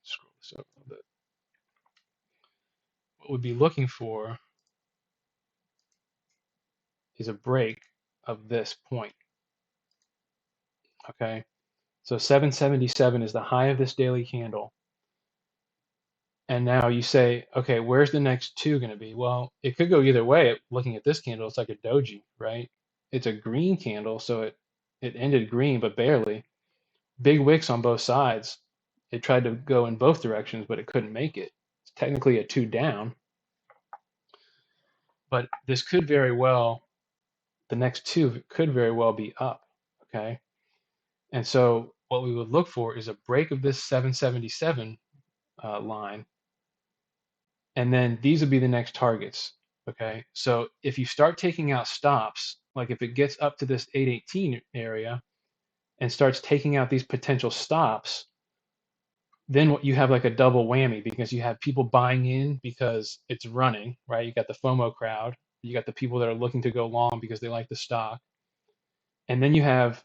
scroll this up a little bit. what we'd be looking for is a break of this point. Okay, so 777 is the high of this daily candle. And now you say, okay, where's the next two going to be? Well, it could go either way. Looking at this candle, it's like a doji, right? It's a green candle, so it ended green, but barely. Big wicks on both sides. It tried to go in both directions, but it couldn't make it. It's technically a two down, but this could very well, the next two could very well be up, okay? And so what we would look for is a break of this 777 line, and then these would be the next targets, okay? So if you start taking out stops, like if it gets up to this 818 area and starts taking out these potential stops, then what you have like a double whammy because you have people buying in because it's running, right? You got the FOMO crowd, you got the people that are looking to go long because they like the stock, and then you have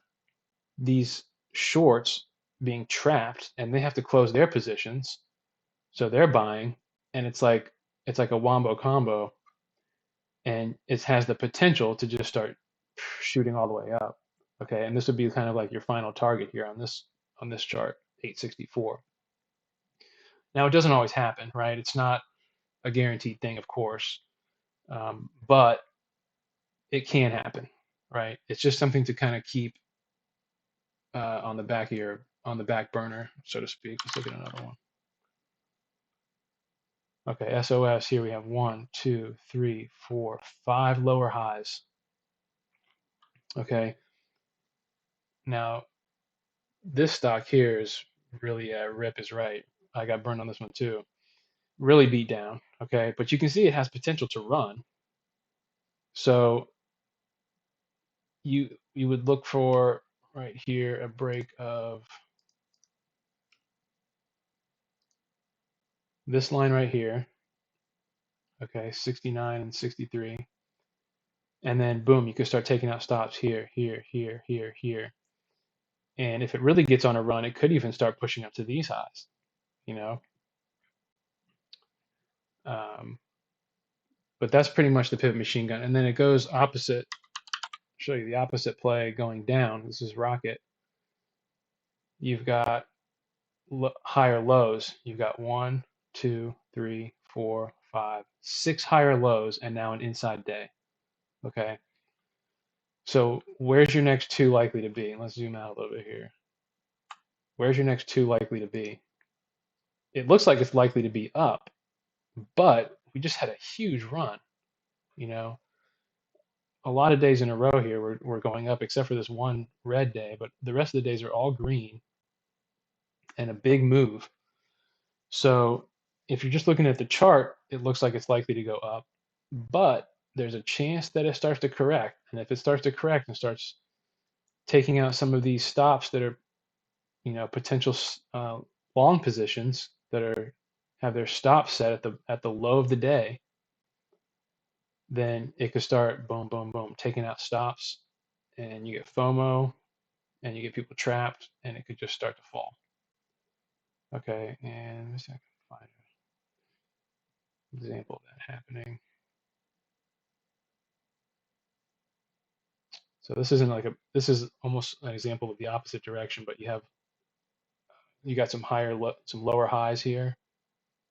these shorts being trapped and they have to close their positions, so they're buying, and it's like a wombo combo, and it has the potential to just start shooting all the way up. Okay, and this would be kind of like your final target here on this chart, 864. Now it doesn't always happen, right? It's not a guaranteed thing, of course, but it can happen, right? It's just something to kind of keep on the back of on the back burner, so to speak. Let's look at another one. Okay, SOS, here we have 1, 2, 3, 4, 5 lower highs. Okay, now this stock here is really, Rip is right. I got burned on this one too. Really beat down, okay? But you can see it has potential to run. So you would look for right here a break of this line right here, okay, 69 and 63. And then boom, you can start taking out stops here, here, here, here, here. And if it really gets on a run, it could even start pushing up to these highs, you know. Um, but that's pretty much the pivot machine gun. And then it goes opposite. I'll show you the opposite play going down. This is rocket. You've got higher lows. You've got 1, 2, 3, 4, 5, 6 higher lows, and now an inside day. Okay. So where's your next two likely to be? Let's zoom out a little bit here. Where's your next two likely to be? It looks like it's likely to be up, but we just had a huge run. You know, a lot of days in a row here we're going up, except for this one red day, but the rest of the days are all green and a big move. So if you're just looking at the chart, it looks like it's likely to go up, but there's a chance that it starts to correct. And if it starts to correct and starts taking out some of these stops that are, potential long positions that have their stop set at the low of the day, then it could start boom, boom, boom, taking out stops, and you get FOMO, and you get people trapped, and it could just start to fall. Okay, and let's see if I can find an example of that happening. So this this is almost an example of the opposite direction, but you got some some lower highs here,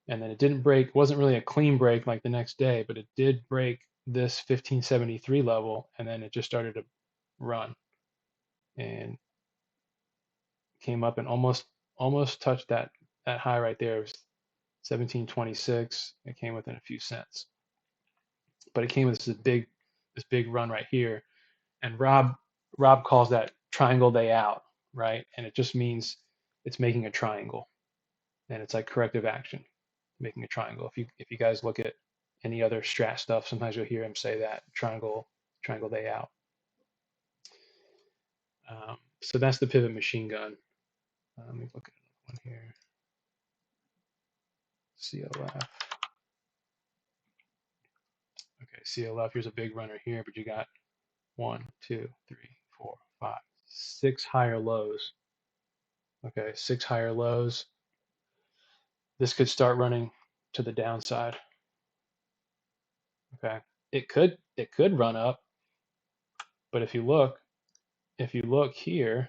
and then it didn't break. It wasn't really a clean break like the next day, but it did break this 1573 level, and then it just started to run and came up and almost touched that high right there. It was 1726. It came within a few cents, but it came with this big run right here. And Rob calls that triangle day out, right? And it just means it's making a triangle, and it's like corrective action, making a triangle. If you guys look at any other strat stuff, sometimes you'll hear him say that triangle day out. So that's the pivot machine gun. Let me look at one here. CLF. Okay, CLF. Here's a big runner here, but you got 1, 2, 3, 4, 5, 6 higher lows. Okay, 6 higher lows. This could start running to the downside. Okay, it could run up, but if you look here,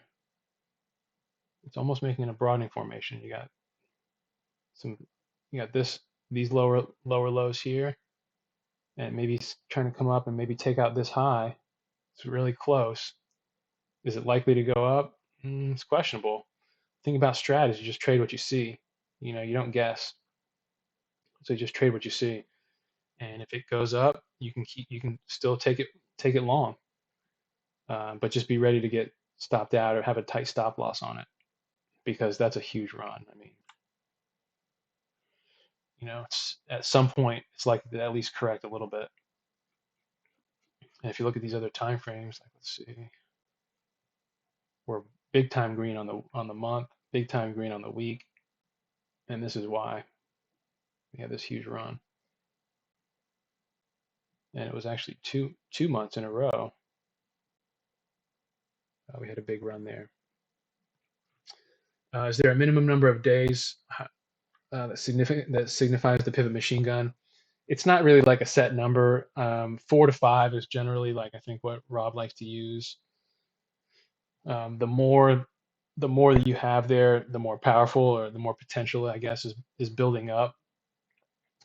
it's almost making a broadening formation. Some you got these lower lows here, and maybe it's trying to come up and maybe take out this high. It's really close. Is it likely to go up? It's questionable. Thing about strat is you just trade what you see. You don't guess. So you just trade what you see. And if it goes up, you can still take it long, but just be ready to get stopped out or have a tight stop loss on it because that's a huge run. I mean, it's at some point it's likely to at least correct a little bit. And if you look at these other time frames, like let's see, we're big time green on the month, big time green on the week, and this is why we have this huge run. And it was actually two months in a row. We had a big run there. Is there a minimum number of days that signifies the pivot machine gun? It's not really like a set number. 4 to 5 is generally like I think what Rob likes to use. The more that you have there, the more powerful or the more potential I guess is building up.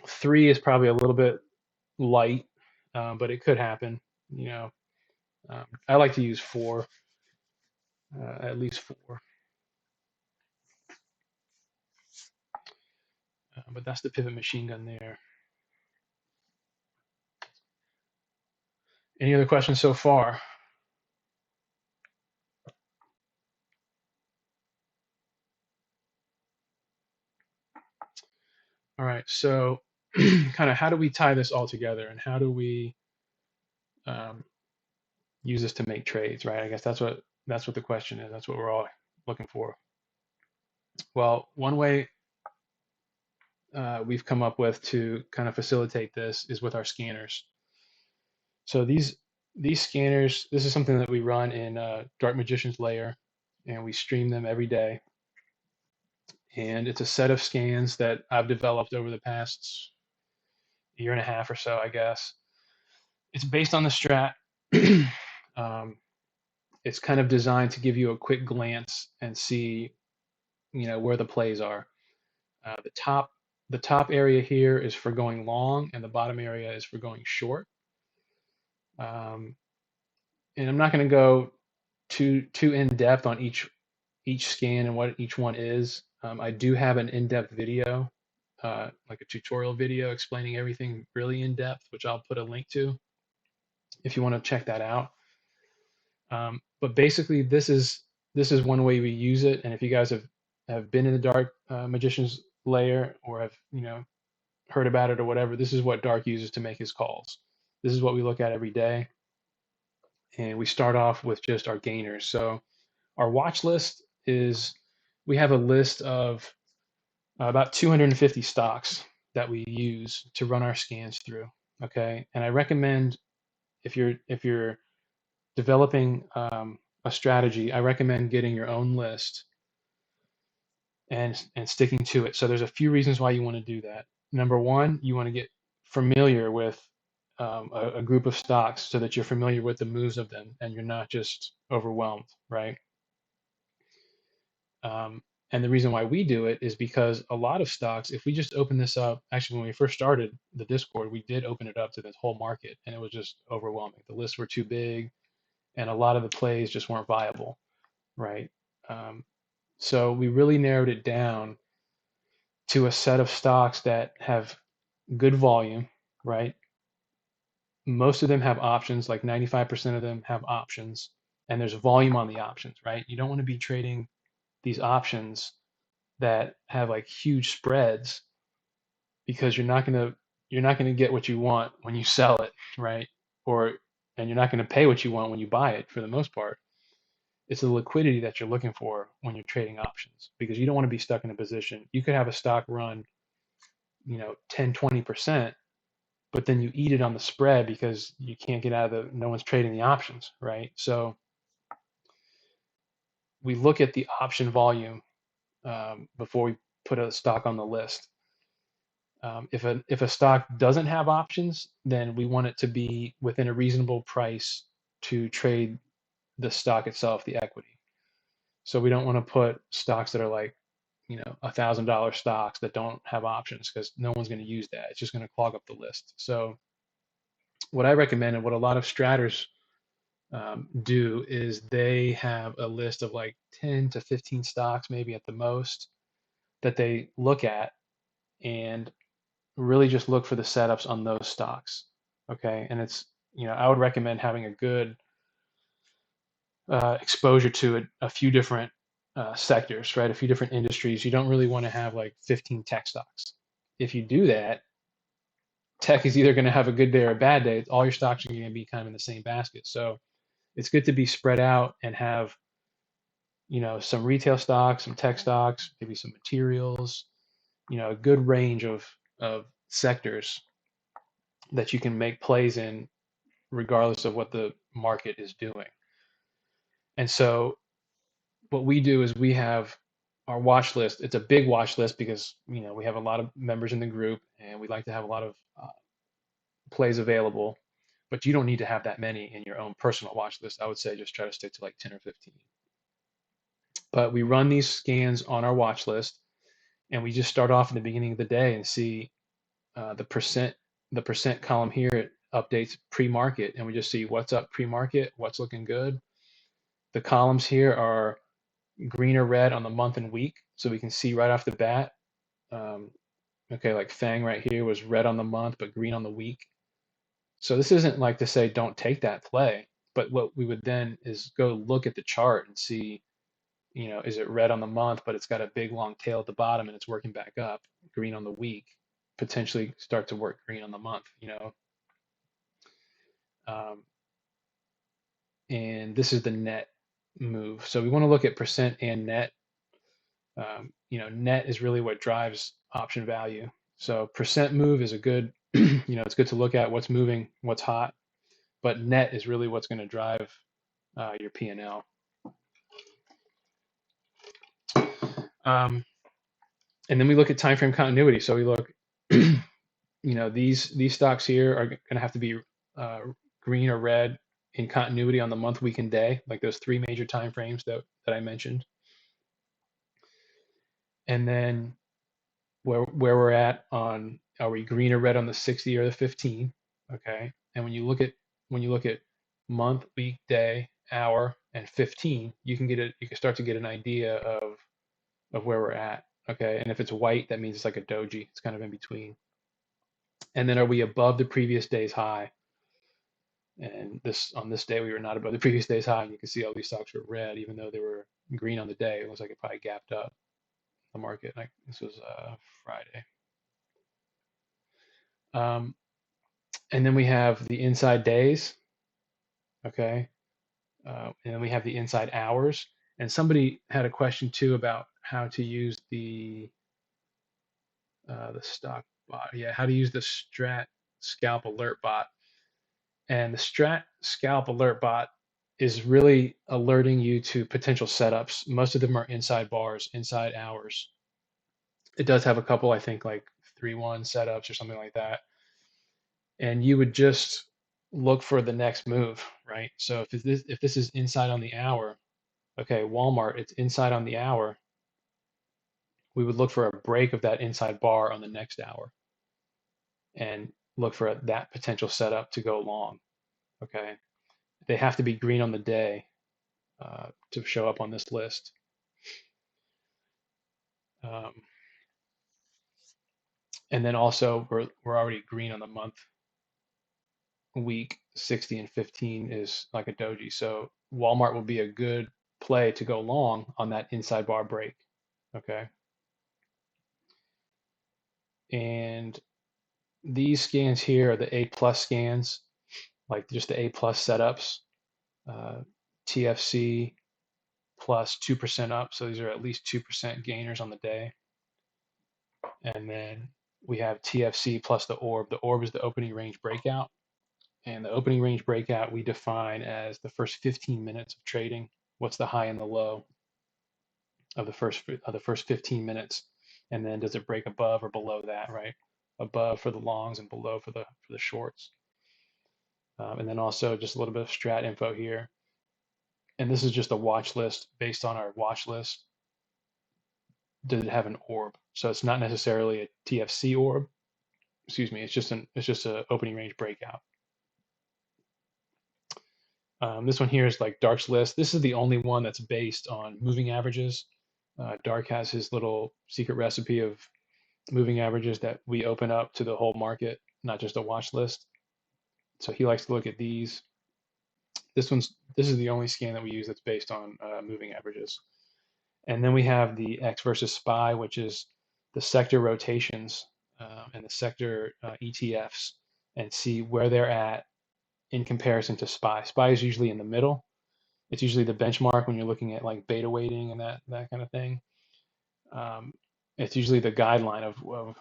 3 is probably a little bit light, but it could happen. I like to use 4, at least 4. But that's the pivot machine gun there. Any other questions so far? All right, so kind of how do we tie this all together and how do we um, use this to make trades, right? I guess that's what the question is. That's what we're all looking for. Well, one way we've come up with to kind of facilitate this is with our scanners. So these scanners, this is something that we run in Dark Magician's Layer, and we stream them every day. And it's a set of scans that I've developed over the past year and a half or so, I guess. It's based on the Strat. um, it's kind of designed to give you a quick glance and see, where the plays are. The top area here is for going long, and the bottom area is for going short. Um, and I'm not going to go too in depth on each scan and what each one is. I do have an in-depth video, like a tutorial video explaining everything really in depth, which I'll put a link to if you want to check that out. But basically, this is one way we use it. And if you guys have been in the Dark Magician's Layer or have heard about it or whatever, this is what Dark uses to make his calls. This is what we look at every day. And we start off with just our gainers. So our watch list is, we have a list of about 250 stocks that we use to run our scans through. Okay, and I recommend if you're developing a strategy, I recommend getting your own list and sticking to it. So there's a few reasons why you want to do that. Number one, you want to get familiar with a group of stocks so that you're familiar with the moves of them and you're not just overwhelmed, right? And the reason why we do it is because a lot of stocks, if we just open this up, actually, when we first started the Discord, we did open it up to this whole market and it was just overwhelming. The lists were too big and a lot of the plays just weren't viable, right? So we really narrowed it down to a set of stocks that have good volume, right? Most of them have options, like 95% of them have options, and there's volume on the options, right? You don't want to be trading these options that have like huge spreads because you're not gonna get what you want when you sell it, right? And you're not gonna pay what you want when you buy it for the most part. It's the liquidity that you're looking for when you're trading options because you don't want to be stuck in a position. You could have a stock run, 10, 20%, but then you eat it on the spread because you can't get out of no one's trading the options, right? So we look at the option volume before we put a stock on the list. If a stock doesn't have options, then we want it to be within a reasonable price to trade the stock itself, the equity. So we don't want to put stocks that are like, $1,000 stocks that don't have options, because no one's going to use that. It's just going to clog up the list. So what I recommend, and what a lot of straters do, is they have a list of like 10 to 15 stocks, maybe at the most, that they look at, and really just look for the setups on those stocks. Okay. And I would recommend having a good exposure to a few different sectors, right? A few different industries. You don't really want to have like 15 tech stocks. If you do that, tech is either going to have a good day or a bad day. All your stocks are going to be kind of in the same basket. So it's good to be spread out and have, some retail stocks, some tech stocks, maybe some materials, a good range of sectors that you can make plays in regardless of what the market is doing. And so what we do is we have our watch list. It's a big watch list because we have a lot of members in the group, and we like to have a lot of plays available. But you don't need to have that many in your own personal watch list. I would say just try to stick to like 10 or 15. But we run these scans on our watch list, and we just start off in the beginning of the day and see the percent column here. It updates pre-market, and we just see what's up pre-market, what's looking good. The columns here are green or red on the month and week, so we can see right off the bat. Okay, like FANG right here was red on the month but green on the week. So this isn't like to say don't take that play, but what we would then is go look at the chart and see, is it red on the month but it's got a big long tail at the bottom and it's working back up, green on the week, potentially start to work green on the month, and this is the net move. So we want to look at percent and net. Net is really what drives option value. So percent move is a good, it's good to look at what's moving, what's hot, but net is really what's going to drive your P&L. And then we look at time frame continuity. So we look, these stocks here are going to have to be green or red in continuity on the month, week, and day, like those three major time frames that I mentioned. And then where we're at on, are we green or red on the 60 or the 15? Okay. And when you look at month, week, day, hour, and 15, you can start to get an idea of where we're at. Okay. And if it's white, that means it's like a doji. It's kind of in between. And then are we above the previous day's high? And on this day, we were not above the previous day's high. And you can see all these stocks were red, even though they were green on the day. It looks like it probably gapped up the market. Like this was Friday. And then we have the inside days. Okay. And then we have the inside hours. And somebody had a question too about how to use the stock bot. Yeah, how to use the Strat scalp alert bot. And the Strat scalp alert bot is really alerting you to potential setups. Most of them are inside bars, inside hours. It does have a couple, I think, like 3-1 setups or something like that. And you would just look for the next move, right? So if this is inside on the hour, okay, Walmart, it's inside on the hour. We would look for a break of that inside bar on the next hour and look for that potential setup to go long. Okay, they have to be green on the day to show up on this list. And then also we're already green on the month, week. 60 and 15 is like a doji. So Walmart will be a good play to go long on that inside bar break. Okay. And these scans here are the A plus scans, like just the A plus setups. TFC plus 2% up. So these are at least 2% gainers on the day. And then we have TFC plus the orb. The orb is the opening range breakout. And the opening range breakout we define as the first 15 minutes of trading. What's the high and the low of the first 15 minutes? And then does it break above or below that, right? above for the longs and below for the shorts. And then also just a little bit of strat info here. And this is just a watch list based on our watch list. Did it have an orb? So it's not necessarily a TFC orb. Excuse me. It's just a opening range breakout. This one here is like Dark's list. This is the only one that's based on moving averages. Dark has his little secret recipe of moving averages that we open up to the whole market, not just a watch list. So he likes to look at these. This is the only scan that we use that's based on moving averages. And then we have the X versus SPY, which is the sector rotations and the sector ETFs, and see where they're at in comparison to SPY. SPY is usually in the middle. It's usually the benchmark when you're looking at like beta weighting and that kind of thing. It's usually the guideline of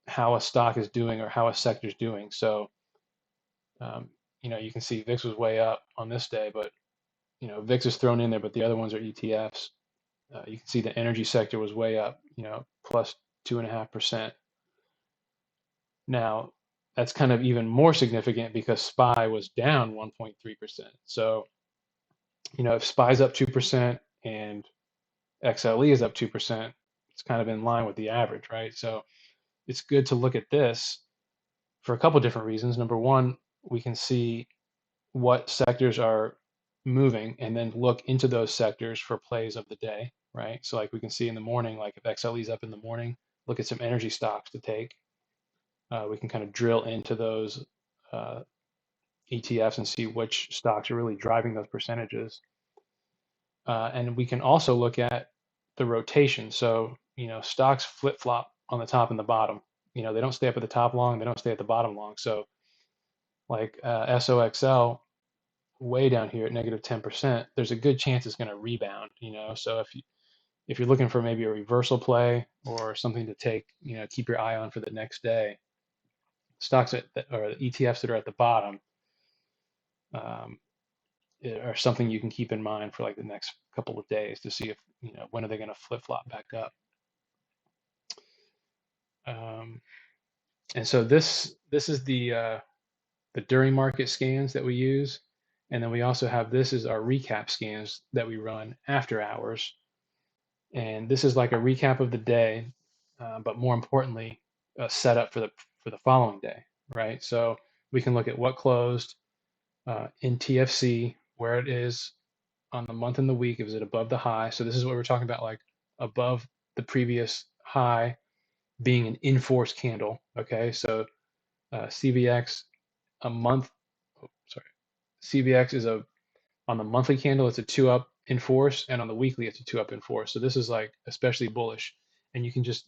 how a stock is doing or how a sector is doing. So, you can see VIX was way up on this day, but VIX is thrown in there, but the other ones are ETFs. You can see the energy sector was way up, plus 2.5%. Now, that's kind of even more significant because SPY was down 1.3%. So, if SPY's up 2% and XLE is up 2%, it's kind of in line with the average, right? So it's good to look at this for a couple different reasons. Number one, we can see what sectors are moving and then look into those sectors for plays of the day, right? So like we can see in the morning, like if XLE is up in the morning, look at some energy stocks to take. We can kind of drill into those ETFs and see which stocks are really driving those percentages. And we can also look at the rotation. So, stocks flip-flop on the top and the bottom. They don't stay up at the top long, they don't stay at the bottom long. So like SOXL, way down here at negative 10%, there's a good chance it's going to rebound, So if you're looking for maybe a reversal play or something to take, keep your eye on for the next day, stocks or the ETFs that are at the bottom are something you can keep in mind for like the next couple of days to see if, when are they going to flip flop back up. And so this is the during market scans that we use. And then we also have this is our recap scans that we run after hours. And this is like a recap of the day, but more importantly, a setup for the following day, right? So we can look at what closed in TFC, where it is on the month and the week. Is it above the high? So this is what we're talking about, like above the previous high being an in-force candle. Okay, so CVX a month. Oh, sorry, CVX is on the monthly candle, it's a 2-up in force, and on the weekly, it's a 2-up in force. So this is like especially bullish, and you can just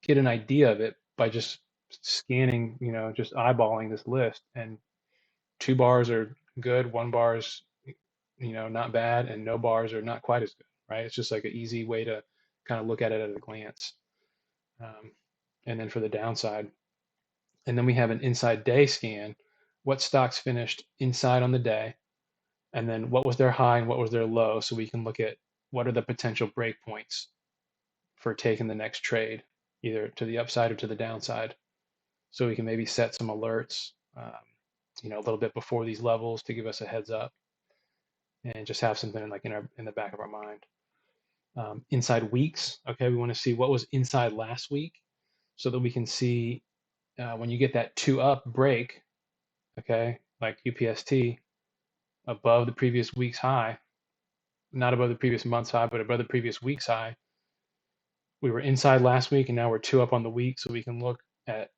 get an idea of it by just scanning, just eyeballing this list. And 2 bars are good, 1 bar is, not bad, and no bars are not quite as good, right? It's just like an easy way to kind of look at it at a glance. And then for the downside, and then we have an inside day scan, what stocks finished inside on the day, and then what was their high and what was their low, so we can look at what are the potential breakpoints for taking the next trade, either to the upside or to the downside. So we can maybe set some alerts, a little bit before these levels to give us a heads up, and just have something like in the back of our mind. Inside weeks, okay, we want to see what was inside last week, so that we can see when you get that 2-up break, okay, like UPST above the previous week's high, not above the previous month's high, but above the previous week's high. We were inside last week, and now we're 2-up on the week, so we can look at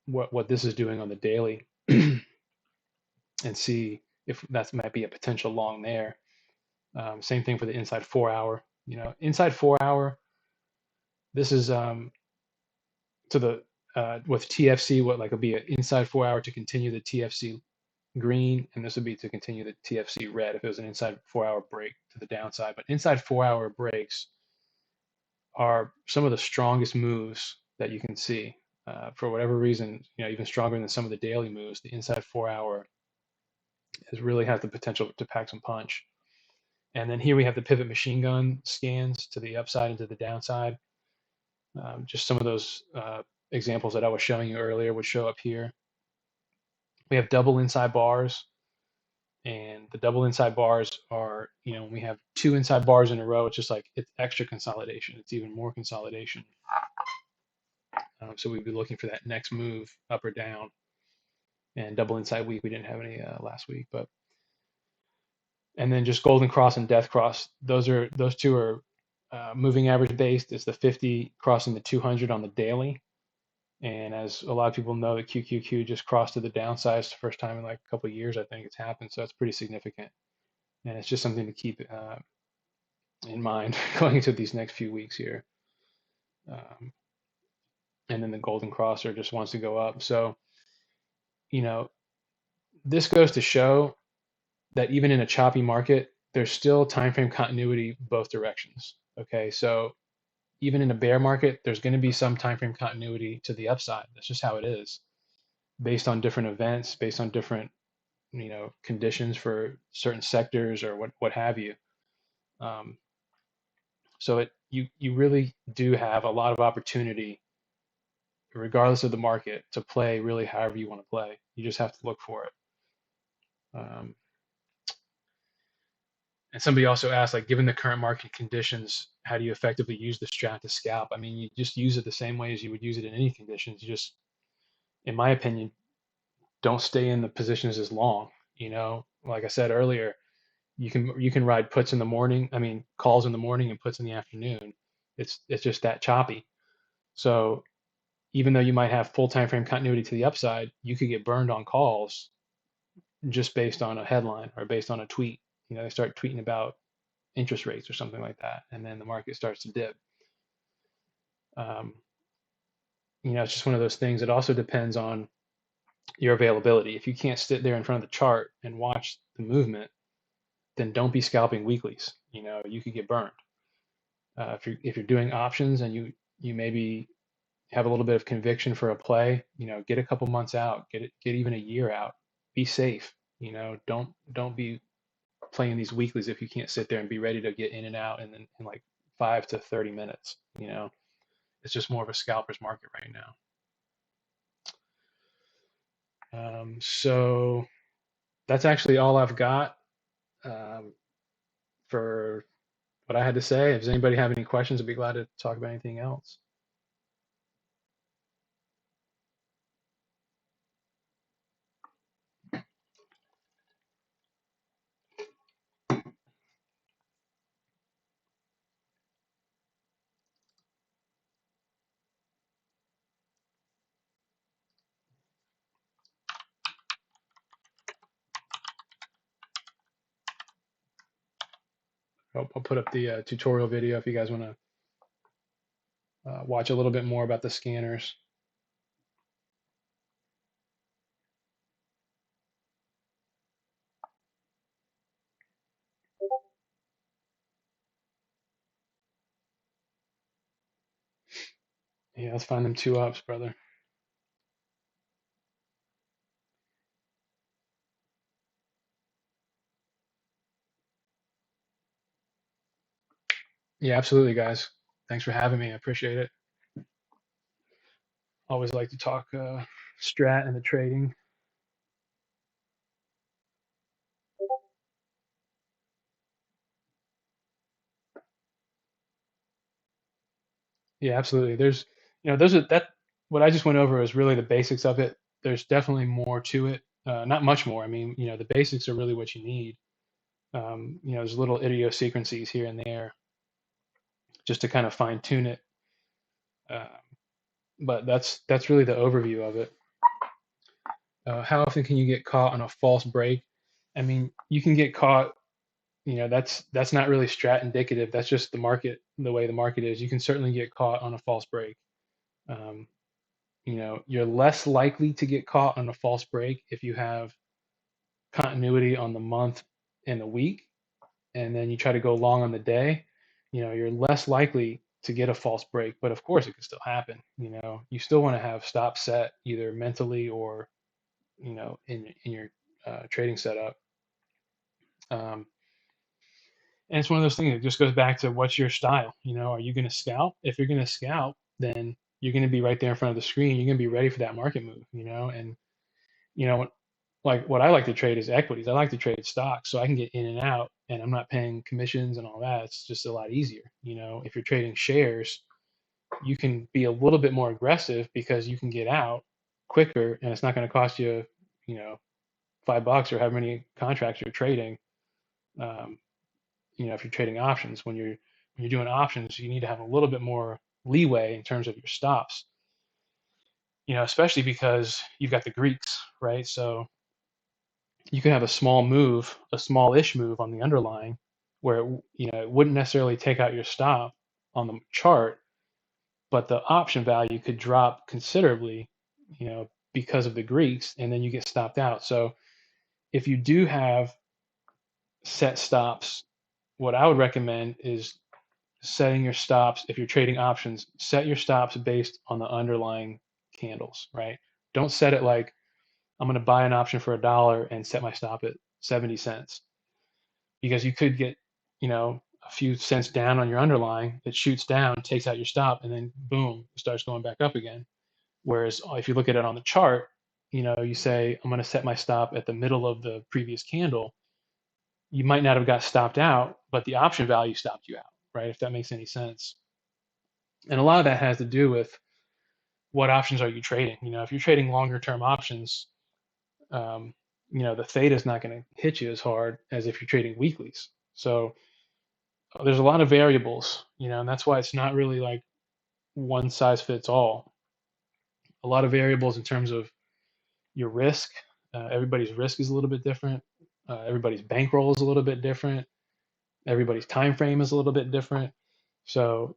what this is doing on the daily and see if that might be a potential long there. Same thing for the inside 4-hour. Inside 4-hour, this is to the with TFC, what like would be an inside 4-hour to continue the TFC green, and this would be to continue the TFC red if it was an inside 4-hour break to the downside. But inside 4-hour breaks are some of the strongest moves that you can see. For whatever reason, even stronger than some of the daily moves, the inside 4-hour really has the potential to pack some punch. And then here we have the pivot machine gun scans to the upside and to the downside. Just some of those examples that I was showing you earlier would show up here. We have double inside bars, and the double inside bars are, when we have two inside bars in a row, it's just like it's extra consolidation. It's even more consolidation. So we'd be looking for that next move up or down. And double inside week, we didn't have any last week, but and then just golden cross and death cross. Those two are moving average based. It's the 50 crossing the 200 on the daily. And as a lot of people know, the QQQ just crossed to the downside. It's the first time in like a couple of years, I think it's happened. So it's pretty significant. And it's just something to keep in mind going into these next few weeks here. And then the golden crosser just wants to go up. So, this goes to show that even in a choppy market, there's still time frame continuity both directions. Okay, so even in a bear market, there's going to be some time frame continuity to the upside. That's just how it is, based on different events, based on different conditions for certain sectors or what have you. So you really do have a lot of opportunity, regardless of the market, to play really however you want to play. You just have to look for it. And somebody also asked, like, given the current market conditions, how do you effectively use the strat to scalp? I mean, you just use it the same way as you would use it in any conditions. You just, in my opinion, don't stay in the positions as long. Like I said earlier, you can ride puts in the morning. I mean, calls in the morning and puts in the afternoon. It's just that choppy. So even though you might have full time frame continuity to the upside, you could get burned on calls just based on a headline or based on a tweet. They start tweeting about interest rates or something like that, and then the market starts to dip. It's just one of those things. It also depends on your availability. If you can't sit there in front of the chart and watch the movement, then don't be scalping weeklies. You could get burned. If you're doing options and you maybe have a little bit of conviction for a play, get a couple months out, get even a year out. Be safe. Don't be playing these weeklies if you can't sit there and be ready to get in and out in like 5 to 30 minutes. It's just more of a scalper's market right now. So that's actually all I've got for what I had to say. If anybody have any questions, I'd be glad to talk about anything else. I'll put up the tutorial video if you guys want to watch a little bit more about the scanners. Yeah, let's find them 2 ups, brother. Yeah, absolutely, guys. Thanks for having me. I appreciate it. Always like to talk strat and the trading. Yeah, absolutely. There's, those are that what I just went over is really the basics of it. There's definitely more to it. Not much more. I mean, the basics are really what you need. There's little idiosyncrasies here and there just to kind of fine tune it. But that's really the overview of it. How often can you get caught on a false break? I mean, you can get caught. That's not really strat indicative. That's just the market, the way the market is. You can certainly get caught on a false break. Um, you're less likely to get caught on a false break if you have continuity on the month and the week, and then you try to go long on the day. You're less likely to get a false break, but of course it could still happen. You still want to have stop set either mentally or in your trading setup. And it's one of those things that just goes back to what's your style. Are you going to scalp? If you're going to scalp, then you're going to be right there in front of the screen. You're going to be ready for that market move, you know. And you know, like what I like to trade is equities. I like to trade stocks, so I can get in and out, and I'm not paying commissions and all that. It's just a lot easier, you know. If you're trading shares, you can be a little bit more aggressive because you can get out quicker, and it's not going to cost you, you know, $5 or however many contracts you're trading. Um, you know, if you're trading options, when you're doing options, you need to have a little bit more leeway in terms of your stops. You know, especially because you've got the Greeks, right? So you can have a small move, a small-ish move on the underlying, where you know it wouldn't necessarily take out your stop on the chart, but the option value could drop considerably, you know, because of the Greeks, and then you get stopped out. So if you do have set stops, what I would recommend is setting your stops. If you're trading options, set your stops based on the underlying candles, right? Don't set it like I'm going to buy an option for $1 and set my stop at 70 cents, because you could get, you know, a few cents down on your underlying, it shoots down, takes out your stop, and then boom, it starts going back up again. Whereas if you look at it on the chart, you know, you say, I'm going to set my stop at the middle of the previous candle, you might not have got stopped out, but the option value stopped you out, right? If that makes any sense. And a lot of that has to do with what options are you trading. You know, if you're trading longer term options, um, you know, the theta is not going to hit you as hard as if you're trading weeklies. So there's a lot of variables, you know, and that's why it's not really like one size fits all. A lot of variables in terms of your risk. Everybody's risk is a little bit different. Everybody's bankroll is a little bit different. Everybody's time frame is a little bit different. So,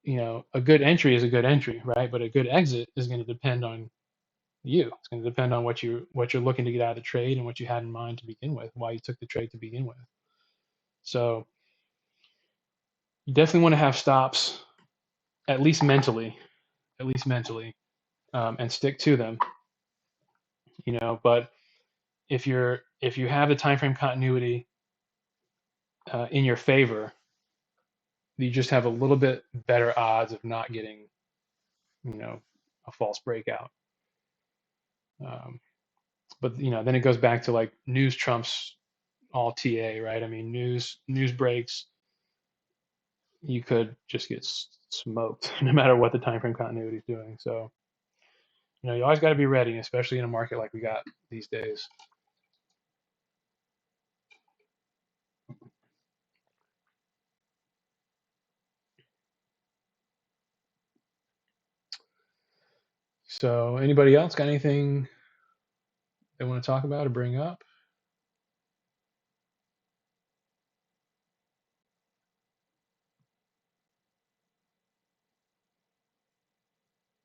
you know, a good entry is a good entry, right? But a good exit is going to depend on you. It's going to depend on what you're looking to get out of the trade and what you had in mind to begin with, why you took the trade to begin with. So you definitely want to have stops, at least mentally, at least mentally, and stick to them. You know, but if you have the time frame continuity in your favor, you just have a little bit better odds of not getting, you know, a false breakout. Um, but you know, then it goes back to like news trumps all TA, right? I mean, news breaks, you could just get smoked no matter what the time frame continuity is doing. So you know, you always got to be ready, especially in a market like we got these days. So anybody else got anything they want to talk about or bring up?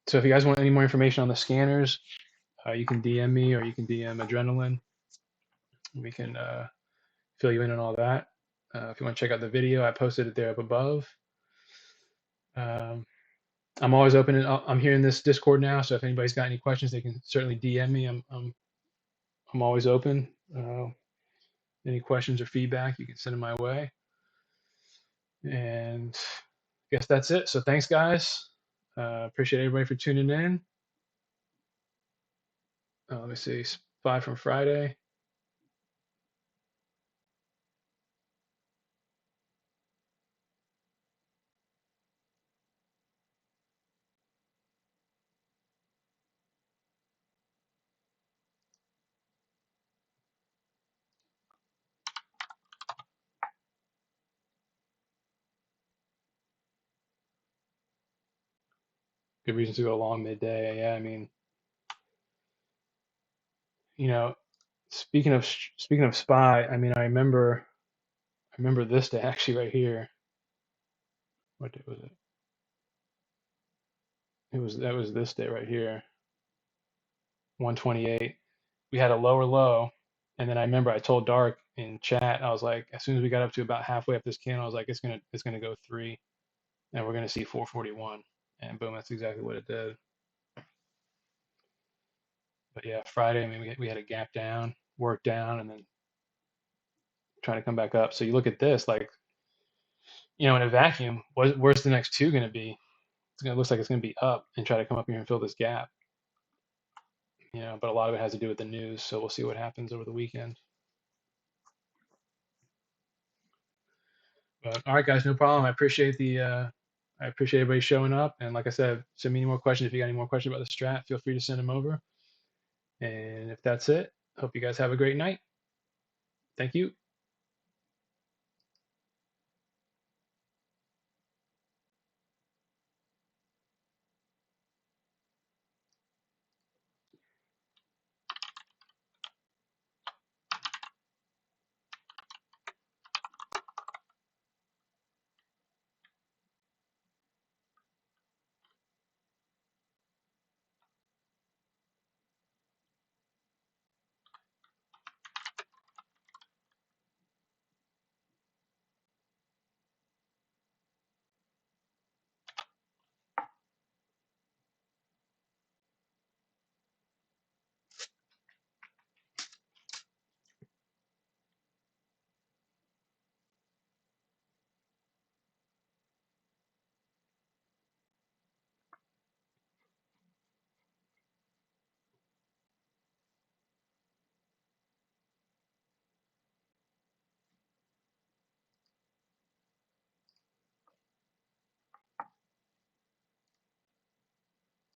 So if you guys want any more information on the scanners, you can DM me or you can DM Adrenaline. We can fill you in on all that. If you want to check out the video, I posted it there up above. Um, I'm always open. I'm here in this Discord now, so if anybody's got any questions, they can certainly DM me. I'm always open. Any questions or feedback, you can send them my way. And I guess that's it. So thanks, guys. Appreciate everybody for tuning in. Let me see. Spy from Friday. Good reasons to go long midday. Yeah, I mean, you know, speaking of spy, I mean, I remember this day actually right here. What day was it? That was this day right here, 128. We had a lower low, and then I remember I told Dark in chat, I was like, as soon as we got up to about halfway up this candle, I was like, it's gonna go three, and we're gonna see 441, and boom, that's exactly what it did. But yeah, Friday, I mean, we had a gap down, work down, and then trying to come back up. So you look at this, like, you know, in a vacuum, where's the next two gonna be? looks like it's gonna be up and try to come up here and fill this gap. You know, but a lot of it has to do with the news, so we'll see what happens over the weekend. But all right, guys, no problem. I appreciate everybody showing up. And like I said, send me any more questions if you got any more questions about the strat. Feel free to send them over. And if that's it, hope you guys have a great night. Thank you.